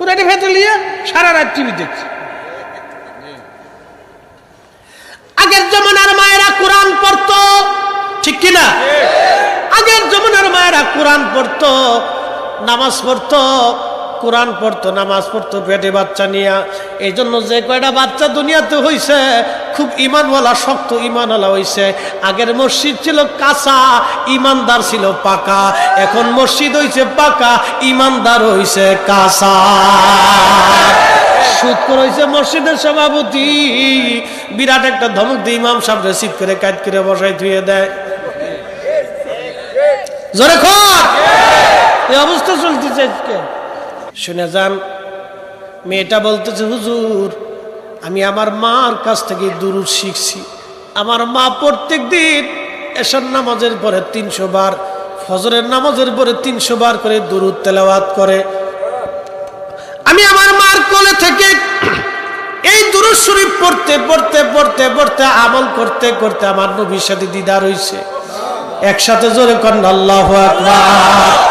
ওরা ভেতর নিয়ে সারা রাত টিভি দেখছে। আগের জমানার মায়েরা কোরআন পড়তো, ঠিক কিনা? আগের জমানার মায়েরা কোরআন পড়তো, নামাজ পড়তো, কোরআন পড়তো, নামাজ পড়তো পেটে বাচ্চা নিয়ে। এই জন্য যে কয়টা বাচ্চা দুনিয়াতে হইছে খুব ইমানওয়ালা, শক্ত ইমানওয়ালা হইছে। আগের মসজিদ ছিল কাঁচা, ইমানদার ছিল পাকা। এখন মসজিদ হইছে পাকা, ইমানদার হইছে কাঁচা। সুৎকর হইছে মসজিদের সভাপতি, বিরাট একটা ধমক দিয়ে ইমাম সাহেব রিসিভ করে কাট করে বসাই ধুয়ে দেয়। জোরে খোর, এই অবস্থা চলতেছে। শুনে যান, মেয়েটা বলতেছে, হুজুর আমি আমার মার কাছ থেকে দুরূদ শিখছি। আমার মা প্রত্যেক দিন এশার নামাজের পরে 300 বার, ফজরের নামাজের পরে 300 বার করে দুরূদ তেলাওয়াত করে। আমি আমার মার কোলে থেকে এই দুরূদ শরীফ পড়তে পড়তে পড়তে পড়তে আমল করতে করতে আমার নবীর সাথে দিদার হইছে। একসাথে জোরে করেন আল্লাহু আকবার।